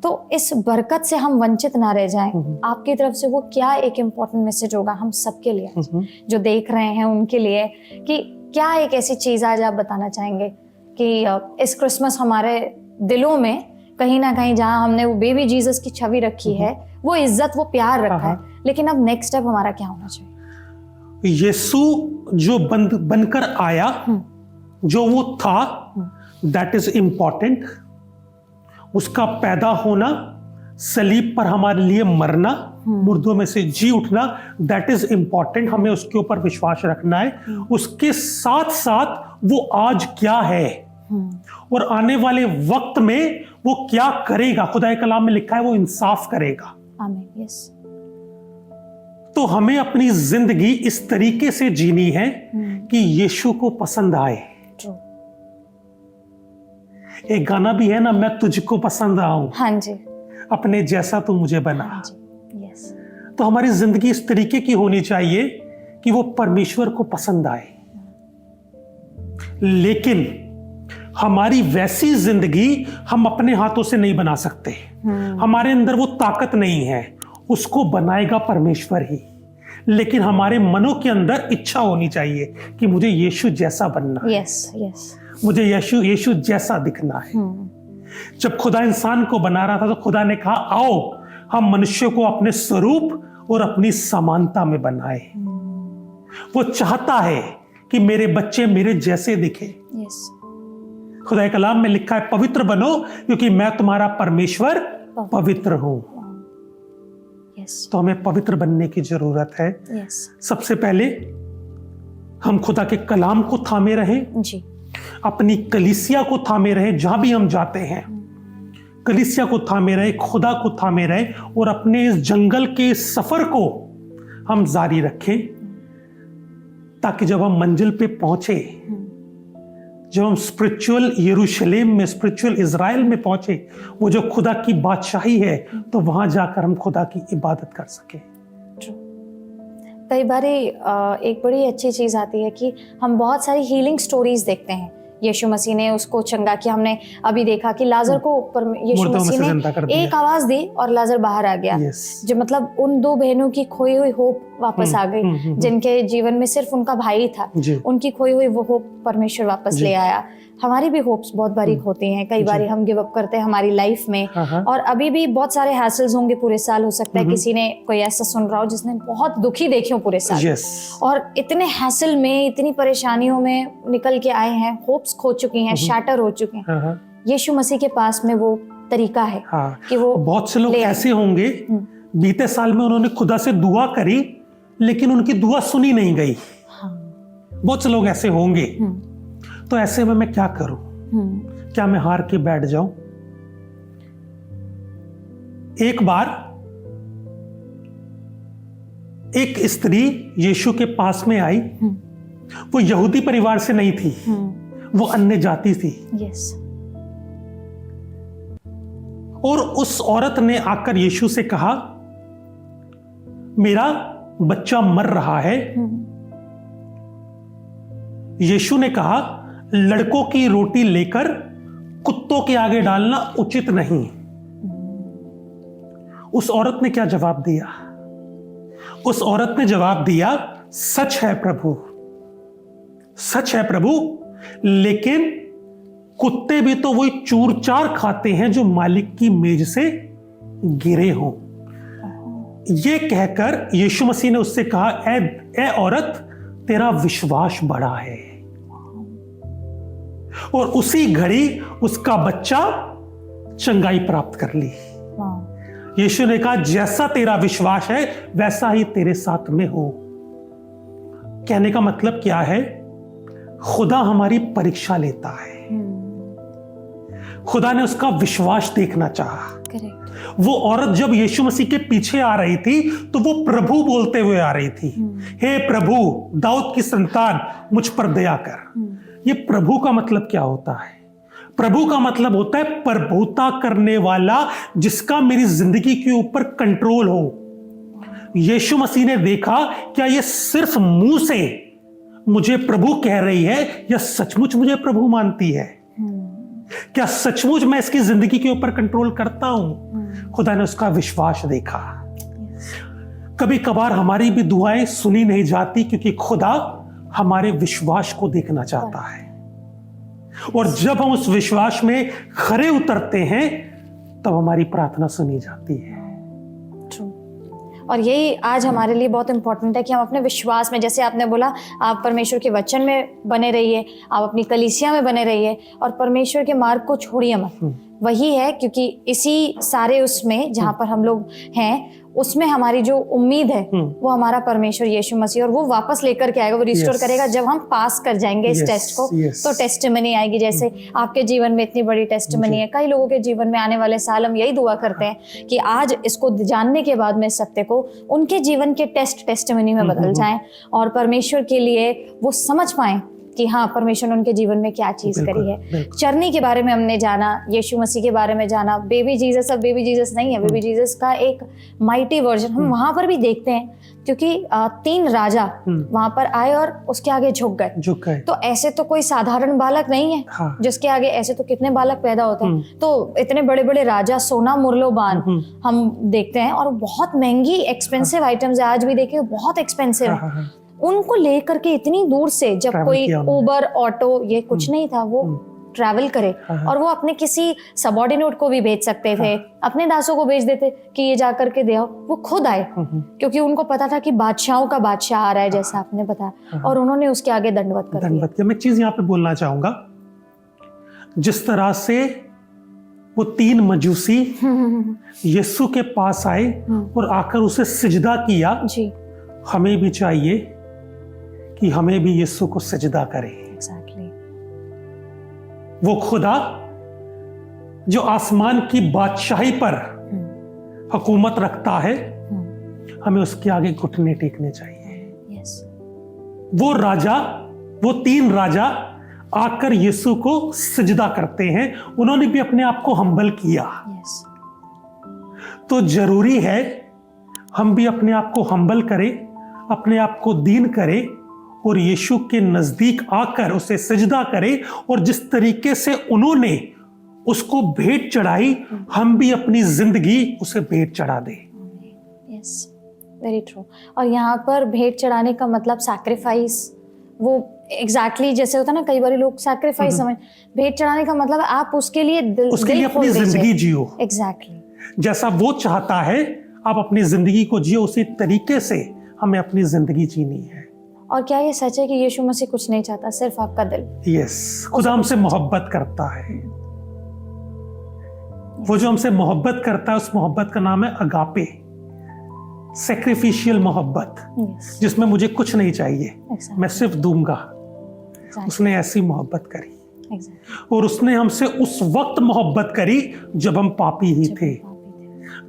तो इस बरकत से हम वंचित ना रह जाएं। आपकी तरफ से वो क्या एक इम्पोर्टेंट मैसेज होगा हम सबके लिए जो देख रहे हैं उनके लिए, कि क्या एक ऐसी चीज आज आप बताना चाहेंगे कि इस क्रिसमस हमारे दिलों में कहीं ना कहीं, जहाँ हमने वो बेबी जीसस की छवि रखी है, वो इज्जत, वो प्यार रखा है, लेकिन अब नेक्स्ट स्टेप हमारा क्या होना चाहिए? यीशु जो बनकर आया, जो वो था, दैट इज इंपॉर्टेंट। उसका पैदा होना, सलीब पर हमारे लिए मरना, मुर्दों में से जी उठना, दैट इज इंपॉर्टेंट। हमें उसके ऊपर विश्वास रखना है। उसके साथ साथ वो आज क्या है और आने वाले वक्त में वो क्या करेगा। खुदा के कलाम में लिखा है वो इंसाफ करेगा। आमीन। यस। तो हमें अपनी जिंदगी इस तरीके से जीनी है कि यीशु को पसंद आए। एक गाना भी है ना, मैं तुझको पसंद आऊं, हाँ जी, अपने जैसा तू मुझे बना। हाँ जी, यस। तो हमारी जिंदगी इस तरीके की होनी चाहिए कि वो परमेश्वर को पसंद आए। लेकिन हमारी वैसी जिंदगी हम अपने हाथों से नहीं बना सकते। हमारे अंदर वो ताकत नहीं है, उसको बनाएगा परमेश्वर ही। लेकिन हमारे मनों के अंदर इच्छा होनी चाहिए कि मुझे यीशु जैसा बनना है। यस यस, मुझे यीशु जैसा दिखना है। जब खुदा इंसान को बना रहा था तो खुदा ने कहा आओ हम मनुष्य को अपने स्वरूप और अपनी समानता में बनाए। वो चाहता है कि मेरे बच्चे मेरे जैसे दिखे। यस, खुदा के कलाम में लिखा है पवित्र बनो क्योंकि मैं तुम्हारा परमेश्वर पवित्र हूं। यस, तो हमें पवित्र बनने की जरूरत है। यस, सबसे पहले हम खुदा के कलाम को थामे रहें, जी, अपनी कलीसिया को थामे रहें, जहां भी हम जाते हैं कलीसिया को थामे रहे, खुदा को थामे रहे और अपने इस जंगल के सफर को हम जारी रखें, ताकि जब हम मंजिल पे पहुंचे, जब हम स्पिरिचुअल यरूशलेम में, स्पिरिचुअल इज़राइल में पहुंचे, वो जो खुदा की बादशाही है, तो वहां जाकर हम खुदा की इबादत कर सके। कई बार एक बड़ी अच्छी चीज़ आती है कि हम बहुत सारी हीलिंग स्टोरीज देखते हैं। यीशु मसीह ने उसको चंगा किया। हमने अभी देखा कि लाजर को यीशु मसीह ने एक आवाज दी और लाजर बाहर आ गया। जो मतलब उन दो बहनों की खोई हुई होप वापस आ गई, जिनके जीवन में सिर्फ उनका भाई था, उनकी खोई हुई वो होप परमेश्वर वापस ले आया। हमारी भी होप्स बहुत बारीक होती हैं, कई बार हम गिव अप करते हैं हमारी लाइफ में। और अभी भी बहुत सारे हैसल्स होंगे पूरे साल। हो सकता है किसी ने कोई ऐसा सुन रहा हो जिसने बहुत दुखी देखे हो पूरे साल, और इतने हैसल में, इतनी परेशानियों में निकल के आए हैं, होप्स खो चुकी हैं, शैटर हो चुके हैं। यीशु मसीह के पास में वो तरीका है कि वो, बहुत से लोग ऐसे होंगे बीते साल में उन्होंने खुदा से दुआ करी लेकिन उनकी दुआ सुनी नहीं गई। बहुत से लोग ऐसे होंगे। तो ऐसे में मैं क्या करूं? क्या मैं हार के बैठ जाऊं? एक बार एक स्त्री यीशु के पास में आई। वो यहूदी परिवार से नहीं थी, वो अन्य जाति थी। और उस औरत ने आकर यीशु से कहा मेरा बच्चा मर रहा है। यीशु ने कहा लड़कों की रोटी लेकर कुत्तों के आगे डालना उचित नहीं। उस औरत ने क्या जवाब दिया? उस औरत ने जवाब दिया सच है प्रभु, सच है प्रभु, लेकिन कुत्ते भी तो वही चूर चार खाते हैं जो मालिक की मेज से गिरे हों। ये कहकर यीशु मसीह ने उससे कहा ए औरत, तेरा विश्वास बड़ा है। और उसी घड़ी उसका बच्चा चंगाई प्राप्त कर ली। यीशु ने कहा जैसा तेरा विश्वास है वैसा ही तेरे साथ में हो। कहने का मतलब क्या है? खुदा हमारी परीक्षा लेता है। खुदा ने उसका विश्वास देखना चाहा। वो औरत जब यीशु मसीह के पीछे आ रही थी तो वो प्रभु बोलते हुए आ रही थी, हे प्रभु दाऊद की संतान मुझ पर दया कर। ये प्रभु का मतलब क्या होता है? प्रभु का मतलब होता है प्रभुता करने वाला, जिसका मेरी जिंदगी के ऊपर कंट्रोल हो। यीशु मसीह ने देखा क्या ये सिर्फ मुंह से मुझे प्रभु कह रही है या सचमुच मुझे प्रभु मानती है? क्या सचमुच मैं इसकी जिंदगी के ऊपर कंट्रोल करता हूं? खुदा ने उसका विश्वास देखा। कभी कभार हमारी भी दुआएं सुनी नहीं जाती क्योंकि खुदा हमारे विश्वास को देखना चाहता है। और जब हम उस विश्वास में खरे उतरते हैं तब हमारी प्रार्थना सुनी जाती है। और यही आज हमारे लिए बहुत इंपॉर्टेंट है कि हम अपने विश्वास में, जैसे आपने बोला, आप परमेश्वर के वचन में बने रहिए, आप अपनी कलीसिया में बने रहिए और परमेश्वर के मार्ग को छोड़िए मत। वही है, क्योंकि इसी सारे उसमें जहाँ पर हम लोग हैं उसमें हमारी जो उम्मीद है वो हमारा परमेश्वर यीशु मसीह, और वो वापस लेकर के आएगा, वो रिस्टोर करेगा जब हम पास कर जाएंगे इस टेस्ट को। तो टेस्टिमनी आएगी। जैसे आपके जीवन में इतनी बड़ी टेस्टिमनी है, कई लोगों के जीवन में आने वाले साल हम यही दुआ करते हैं कि आज इसको जानने के बाद में सत्य को उनके जीवन के टेस्टिमनी में बदल जाएं और परमेश्वर के लिए वो समझ पाएं कि हाँ परमेश्वर ने उनके जीवन में क्या चीज करी है। चरनी के बारे में हमने जाना, यीशु मसीह के बारे में जाना। बेबी जीसस अब बेबी जीसस नहीं है, बेबी जीसस का एक माइटी वर्जन हम वहां पर भी देखते हैं, क्योंकि 3 राजा वहां पर आए और उसके आगे झुक गए। तो ऐसे तो कोई साधारण बालक नहीं है, हाँ। जिसके आगे ऐसे तो कितने बालक पैदा होते हैं। तो इतने बड़े बड़े राजा, सोना मूल्यवान हम देखते हैं, और बहुत महंगी एक्सपेंसिव आइटम्स आज भी देखिए बहुत एक्सपेंसिव है। उनको लेकर के इतनी दूर से, जब कोई उबर ऑटो ये कुछ नहीं था, वो ट्रैवल करे और वो अपने किसी सबऑर्डिनेट को भी भेज सकते थे, अपने दासों को भेज देते कि ये जा करके दे आओ, वो खुद आए, क्योंकि उनको पता था कि बादशाहों का बादशाह आ रहा है, जैसा आपने बताया, और उन्होंने उसके आगे दंडवत कर दिया। मैं एक चीज यहाँ पे बोलना चाहूंगा, जिस तरह से वो 3 मजूसी यीशु के पास आए और आकर उसे सिजदा किया जी, हमें भी चाहिए कि हमें भी यीशु को सिजदा करें। वो खुदा जो आसमान की बादशाही पर हुकूमत रखता है, हमें उसके आगे घुटने टेकने चाहिए। वो राजा, वो 3 राजा आकर यीशु को सिजदा करते हैं, उन्होंने भी अपने आप को हम्बल किया। तो जरूरी है हम भी अपने आप को हम्बल करें, अपने आप को दीन करें और यीशु के नजदीक आकर उसे सिजदा करें, और जिस तरीके से उन्होंने उसको भेंट चढ़ाई, हम भी अपनी जिंदगी उसे भेंट चढ़ा दें। Yes, very true. और यहाँ पर भेंट चढ़ाने का मतलब सैक्रिफाइस, वो एग्जैक्टली जैसे होता है ना, कई बार लोग सैक्रिफाइस समझ, भेंट चढ़ाने का मतलब आप उसके लिए दिल अपनी जिंदगी जियो। एग्जैक्टली जैसा वो चाहता है आप अपनी जिंदगी को जियो, उसी तरीके से हमें अपनी जिंदगी जीनी है। और क्या ये सच है कि यीशु मसीह कुछ नहीं चाहता, सिर्फ आपका दिल? यस, खुदा हमसे मोहब्बत करता है। वो जो हमसे मोहब्बत करता है, उस मोहब्बत का नाम है अगापे, सैक्रिफिशियल मोहब्बत, जिसमें मुझे कुछ नहीं चाहिए, मैं सिर्फ दूंगा। उसने ऐसी मोहब्बत करी, और उसने हमसे उस वक्त मोहब्बत करी जब हम पापी ही थे,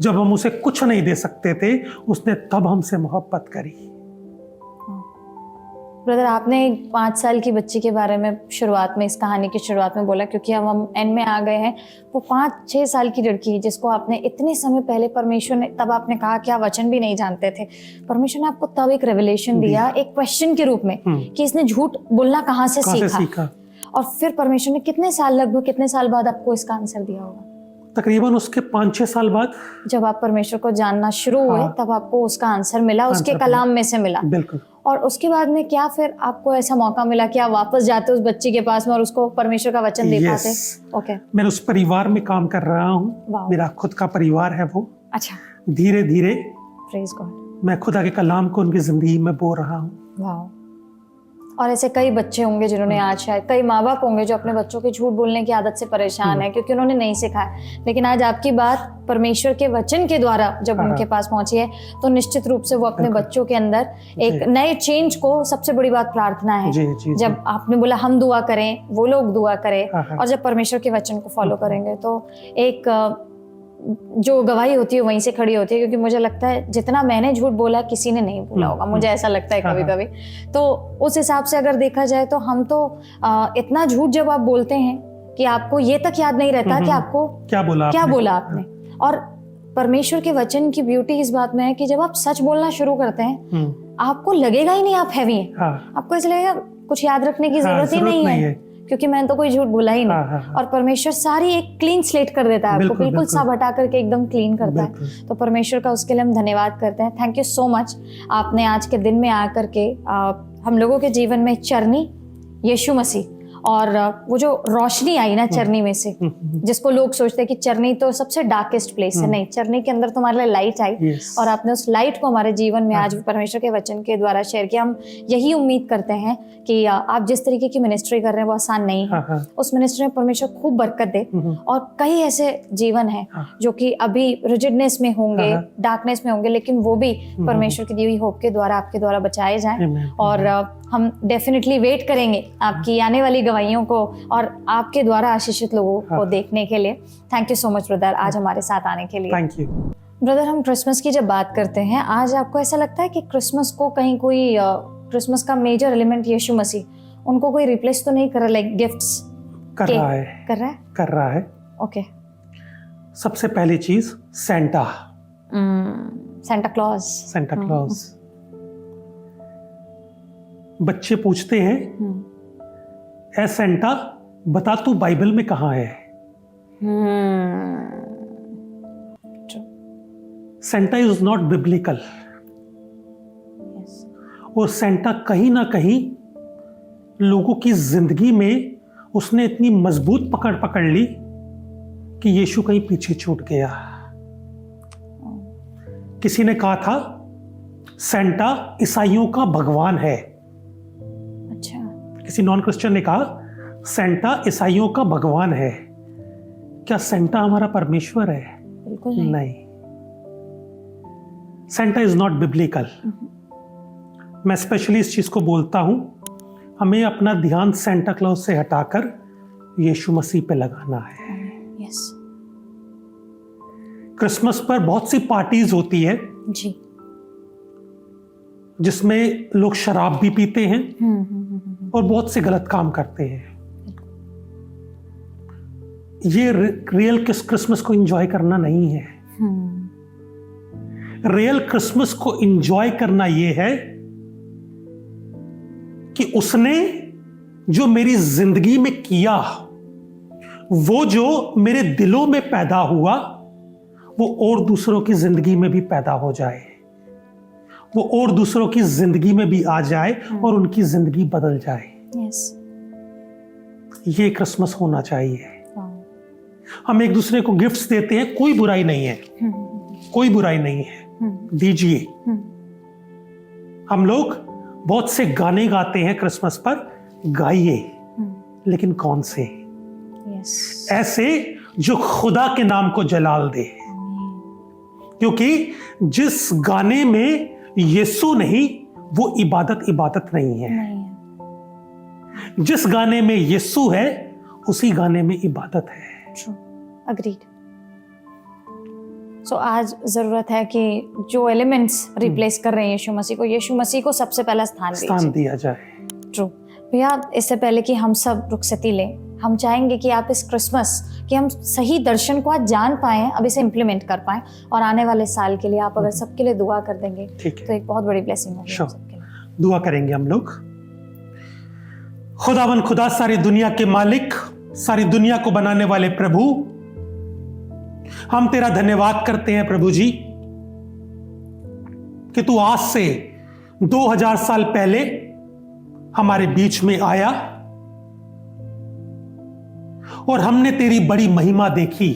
जब हम उसे कुछ नहीं दे सकते थे, उसने तब हमसे मोहब्बत करी। ब्रदर, आपने 5 साल की बच्ची के बारे में शुरुआत में, इस कहानी की शुरुआत में बोला, क्योंकि हम एंड में आ गए हैं। वो 5-6 साल की लड़की जिसको आपने इतने समय पहले परमेश्वर ने, तब आपने कहा कि आप वचन भी नहीं जानते थे, परमेश्वर ने आपको तब एक रेवलेशन दिया, एक क्वेश्चन के रूप में कि इसने झूठ बोलना कहाँ से सीखा? और फिर परमेश्वर ने कितने साल, लगभग कितने साल बाद आपको इसका आंसर दिया होगा? तकरीबन उसके 5-6 साल बाद, जब आप परमेश्वर को जानना शुरू हुए, तब आपको उसका आंसर मिला, उसके कलाम में से मिला। बिल्कुल। और उसके बाद में क्या फिर आपको ऐसा मौका मिला कि आप वापस जाते उस बच्ची के पास में और उसको परमेश्वर का वचन दे पाते? ओके। मैं उस परिवार में काम कर रहा हूँ, मेरा खुद का परिवार है वो। अच्छा। धीरे धीरे प्रेज गॉड, मैं खुदा के कलाम को उनकी जिंदगी में बो रहा हूँ। वाह। और ऐसे कई बच्चे होंगे जिन्होंने आज, शायद कई माँ बाप होंगे जो अपने बच्चों की झूठ बोलने की आदत से परेशान है, क्योंकि उन्होंने नहीं सिखाया, लेकिन आज आपकी बात परमेश्वर के वचन के द्वारा जब उनके पास पहुंची है, तो निश्चित रूप से वो अपने बच्चों के अंदर एक नए चेंज को, सबसे बड़ी बात प्रार्थना है। जब आपने बोला हम दुआ करें, वो लोग दुआ करें, और जब परमेश्वर के वचन को फॉलो करेंगे, तो एक जो गवाही होती है वहीं से खड़ी होती है, क्योंकि मुझे लगता है जितना मैंने झूठ बोला किसी ने नहीं बोला होगा, मुझे ऐसा लगता है कभी कभी। तो उस हिसाब से अगर देखा जाए तो हम तो इतना झूठ जब आप बोलते हैं कि आपको ये तक याद नहीं रहता कि आपको क्या बोला आपने। और परमेश्वर के वचन की ब्यूटी इस बात में है कि जब आप सच बोलना शुरू करते हैं, आपको लगेगा ही नहीं आप हैवी हैं, आपको इसलिए लगेगा कुछ याद रखने की जरूरत ही नहीं है, क्योंकि मैंने तो कोई झूठ बोला ही नहीं। और परमेश्वर सारी एक क्लीन स्लेट कर देता है, आपको बिल्कुल सब हटा करके एकदम क्लीन करता है। तो परमेश्वर का उसके लिए हम धन्यवाद करते हैं। थैंक यू सो मच, आपने आज के दिन में आकर के हम लोगों के जीवन में चरनी, यीशु मसीह, और वो जो रोशनी आई ना चरनी में से, जिसको लोग सोचते हैं कि चरनी तो सबसे डार्केस्ट प्लेस है, नहीं, चरनी के अंदर तुम्हारे लिए लाइट आई, और आपने उस लाइट को हमारे जीवन में आज परमेश्वर के वचन के द्वारा शेयर किया। हम यही उम्मीद करते हैं कि आप जिस तरीके की मिनिस्ट्री कर रहे हैं वो आसान नहीं है, उस मिनिस्ट्री में परमेश्वर खूब बरकत दे। और कई ऐसे जीवन है जो कि अभी रिजिडनेस में होंगे, डार्कनेस में होंगे, लेकिन वो भी परमेश्वर की दी हुई होप के द्वारा, आपके द्वारा बचाए जाएं। और हम डेफिनेटली वेट करेंगे आपकी आने वाली गवाहियों को और आपके द्वारा आशीषित लोगों को देखने के लिए। Thank you so much brother, आज हमारे साथ आने के लिए। Thank you brother. हम क्रिसमस की जब बात करते हैं, आज आपको ऐसा लगता है कि क्रिसमस को कहीं कोई क्रिसमस का मेजर एलिमेंट यीशु मसीह उनको कोई रिप्लेस तो नहीं कर रहा, लाइक गिफ्ट्स कर रहा है, कर रहा है। ओके। सबसे पहली चीज सेंटा क्लॉज। बच्चे पूछते हैं, ए सेंटा बता तू बाइबल में कहाँ है? Santa is not biblical. और सेंटा कहीं ना कहीं लोगों की जिंदगी में उसने इतनी मजबूत पकड़ ली कि यीशु कहीं पीछे छूट गया। किसी ने कहा था सेंटा ईसाइयों का भगवान है। अच्छा। किसी नॉन क्रिश्चियन ने कहा सेंटा ईसाइयों का भगवान है। क्या सेंटा हमारा परमेश्वर है? बिल्कुल नहीं। Santa is not biblical. मैं स्पेशली इस चीज को बोलता हूं, हमें अपना ध्यान सेंटा क्लॉज से हटाकर यीशु मसीह पे लगाना है। यस। क्रिसमस पर बहुत सी पार्टीज होती है जी, जिसमें लोग शराब भी पीते हैं और बहुत से गलत काम करते हैं। ये रियल क्रिसमस को एंजॉय करना नहीं है। रियल क्रिसमस को एंजॉय करना यह है कि उसने जो मेरी जिंदगी में किया, वो जो मेरे दिलों में पैदा हुआ, वो और दूसरों की जिंदगी में भी पैदा हो जाए, वो और दूसरों की जिंदगी में भी आ जाए और उनकी जिंदगी बदल जाए। यस। ये क्रिसमस होना चाहिए। हम एक दूसरे को गिफ्ट्स देते हैं, कोई बुराई नहीं है, कोई बुराई नहीं है, दीजिए। हम लोग बहुत से गाने गाते हैं क्रिसमस पर, गाइए, लेकिन कौन से? ऐसे जो खुदा के नाम को जलाल दे। क्योंकि जिस गाने में यीशु नहीं, वो इबादत नहीं है। जिस गाने में यीशु है, उसी गाने में इबादत है। अग्रीड। सो आज जरूरत है कि जो एलिमेंट्स रिप्लेस कर रहे हैं यीशु मसीह को सबसे पहला स्थान दिया जाए। ट्रू। भैया, इससे पहले कि हम सब रुखसती लें, हम चाहेंगे कि आप इस क्रिसमस कि हम सही दर्शन को आज जान पाएं, अब इसे इम्प्लीमेंट कर पाएं, और आने वाले साल के लिए आप अगर सबके लिए दुआ कर देंगे तो एक बहुत बड़ी ब्लेसिंग होगी सबके लिए। दुआ करेंगे हम लोग। खुदावन खुदा, सारी दुनिया के मालिक, सारी दुनिया को बनाने वाले प्रभु, हम तेरा धन्यवाद करते हैं प्रभु जी कि तू आज से 2000 साल पहले हमारे बीच में आया और हमने तेरी बड़ी महिमा देखी।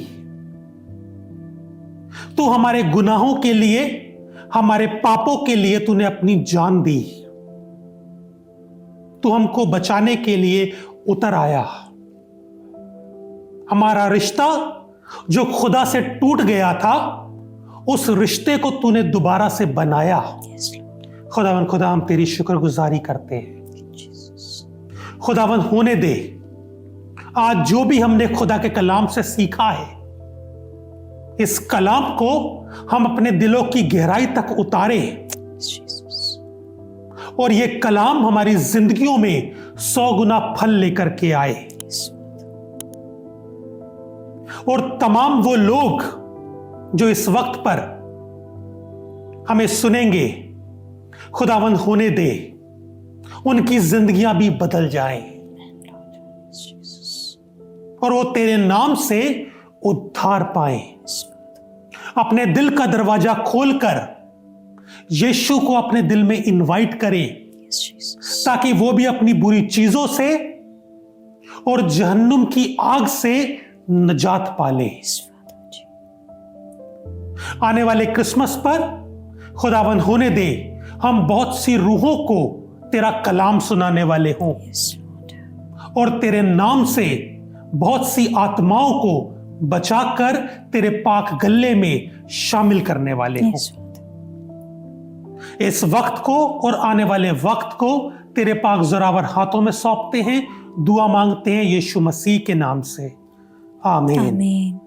तू हमारे गुनाहों के लिए, हमारे पापों के लिए तूने अपनी जान दी। तू हमको बचाने के लिए उतर आया। हमारा रिश्ता जो खुदा से टूट गया था, उस रिश्ते को तूने दोबारा से बनाया। खुदावन खुदा, हम तेरी शुक्रगुजारी करते हैं। खुदावन, होने दे आज जो भी हमने खुदा के कलाम से सीखा है, इस कलाम को हम अपने दिलों की गहराई तक उतारे और ये कलाम हमारी जिंदगियों में 100 गुना फल लेकर के आए। और तमाम वो लोग जो इस वक्त पर हमें सुनेंगे, खुदावंद होने दे उनकी जिंदगियां भी बदल जाएं और वो तेरे नाम से उद्धार पाएं। अपने दिल का दरवाजा खोलकर यीशु को अपने दिल में इनवाइट करें, ताकि वो भी अपनी बुरी चीजों से और जहन्नुम की आग से निजात पाले। आने वाले क्रिसमस पर खुदावन होने दे हम बहुत सी रूहों को तेरा कलाम सुनाने वाले हों और तेरे नाम से बहुत सी आत्माओं को बचाकर तेरे पाक गल्ले में शामिल करने वाले हों। इस वक्त को और आने वाले वक्त को तेरे पाक जोरावर हाथों में सौंपते हैं, दुआ मांगते हैं यीशु मसीह के नाम से, आमीन।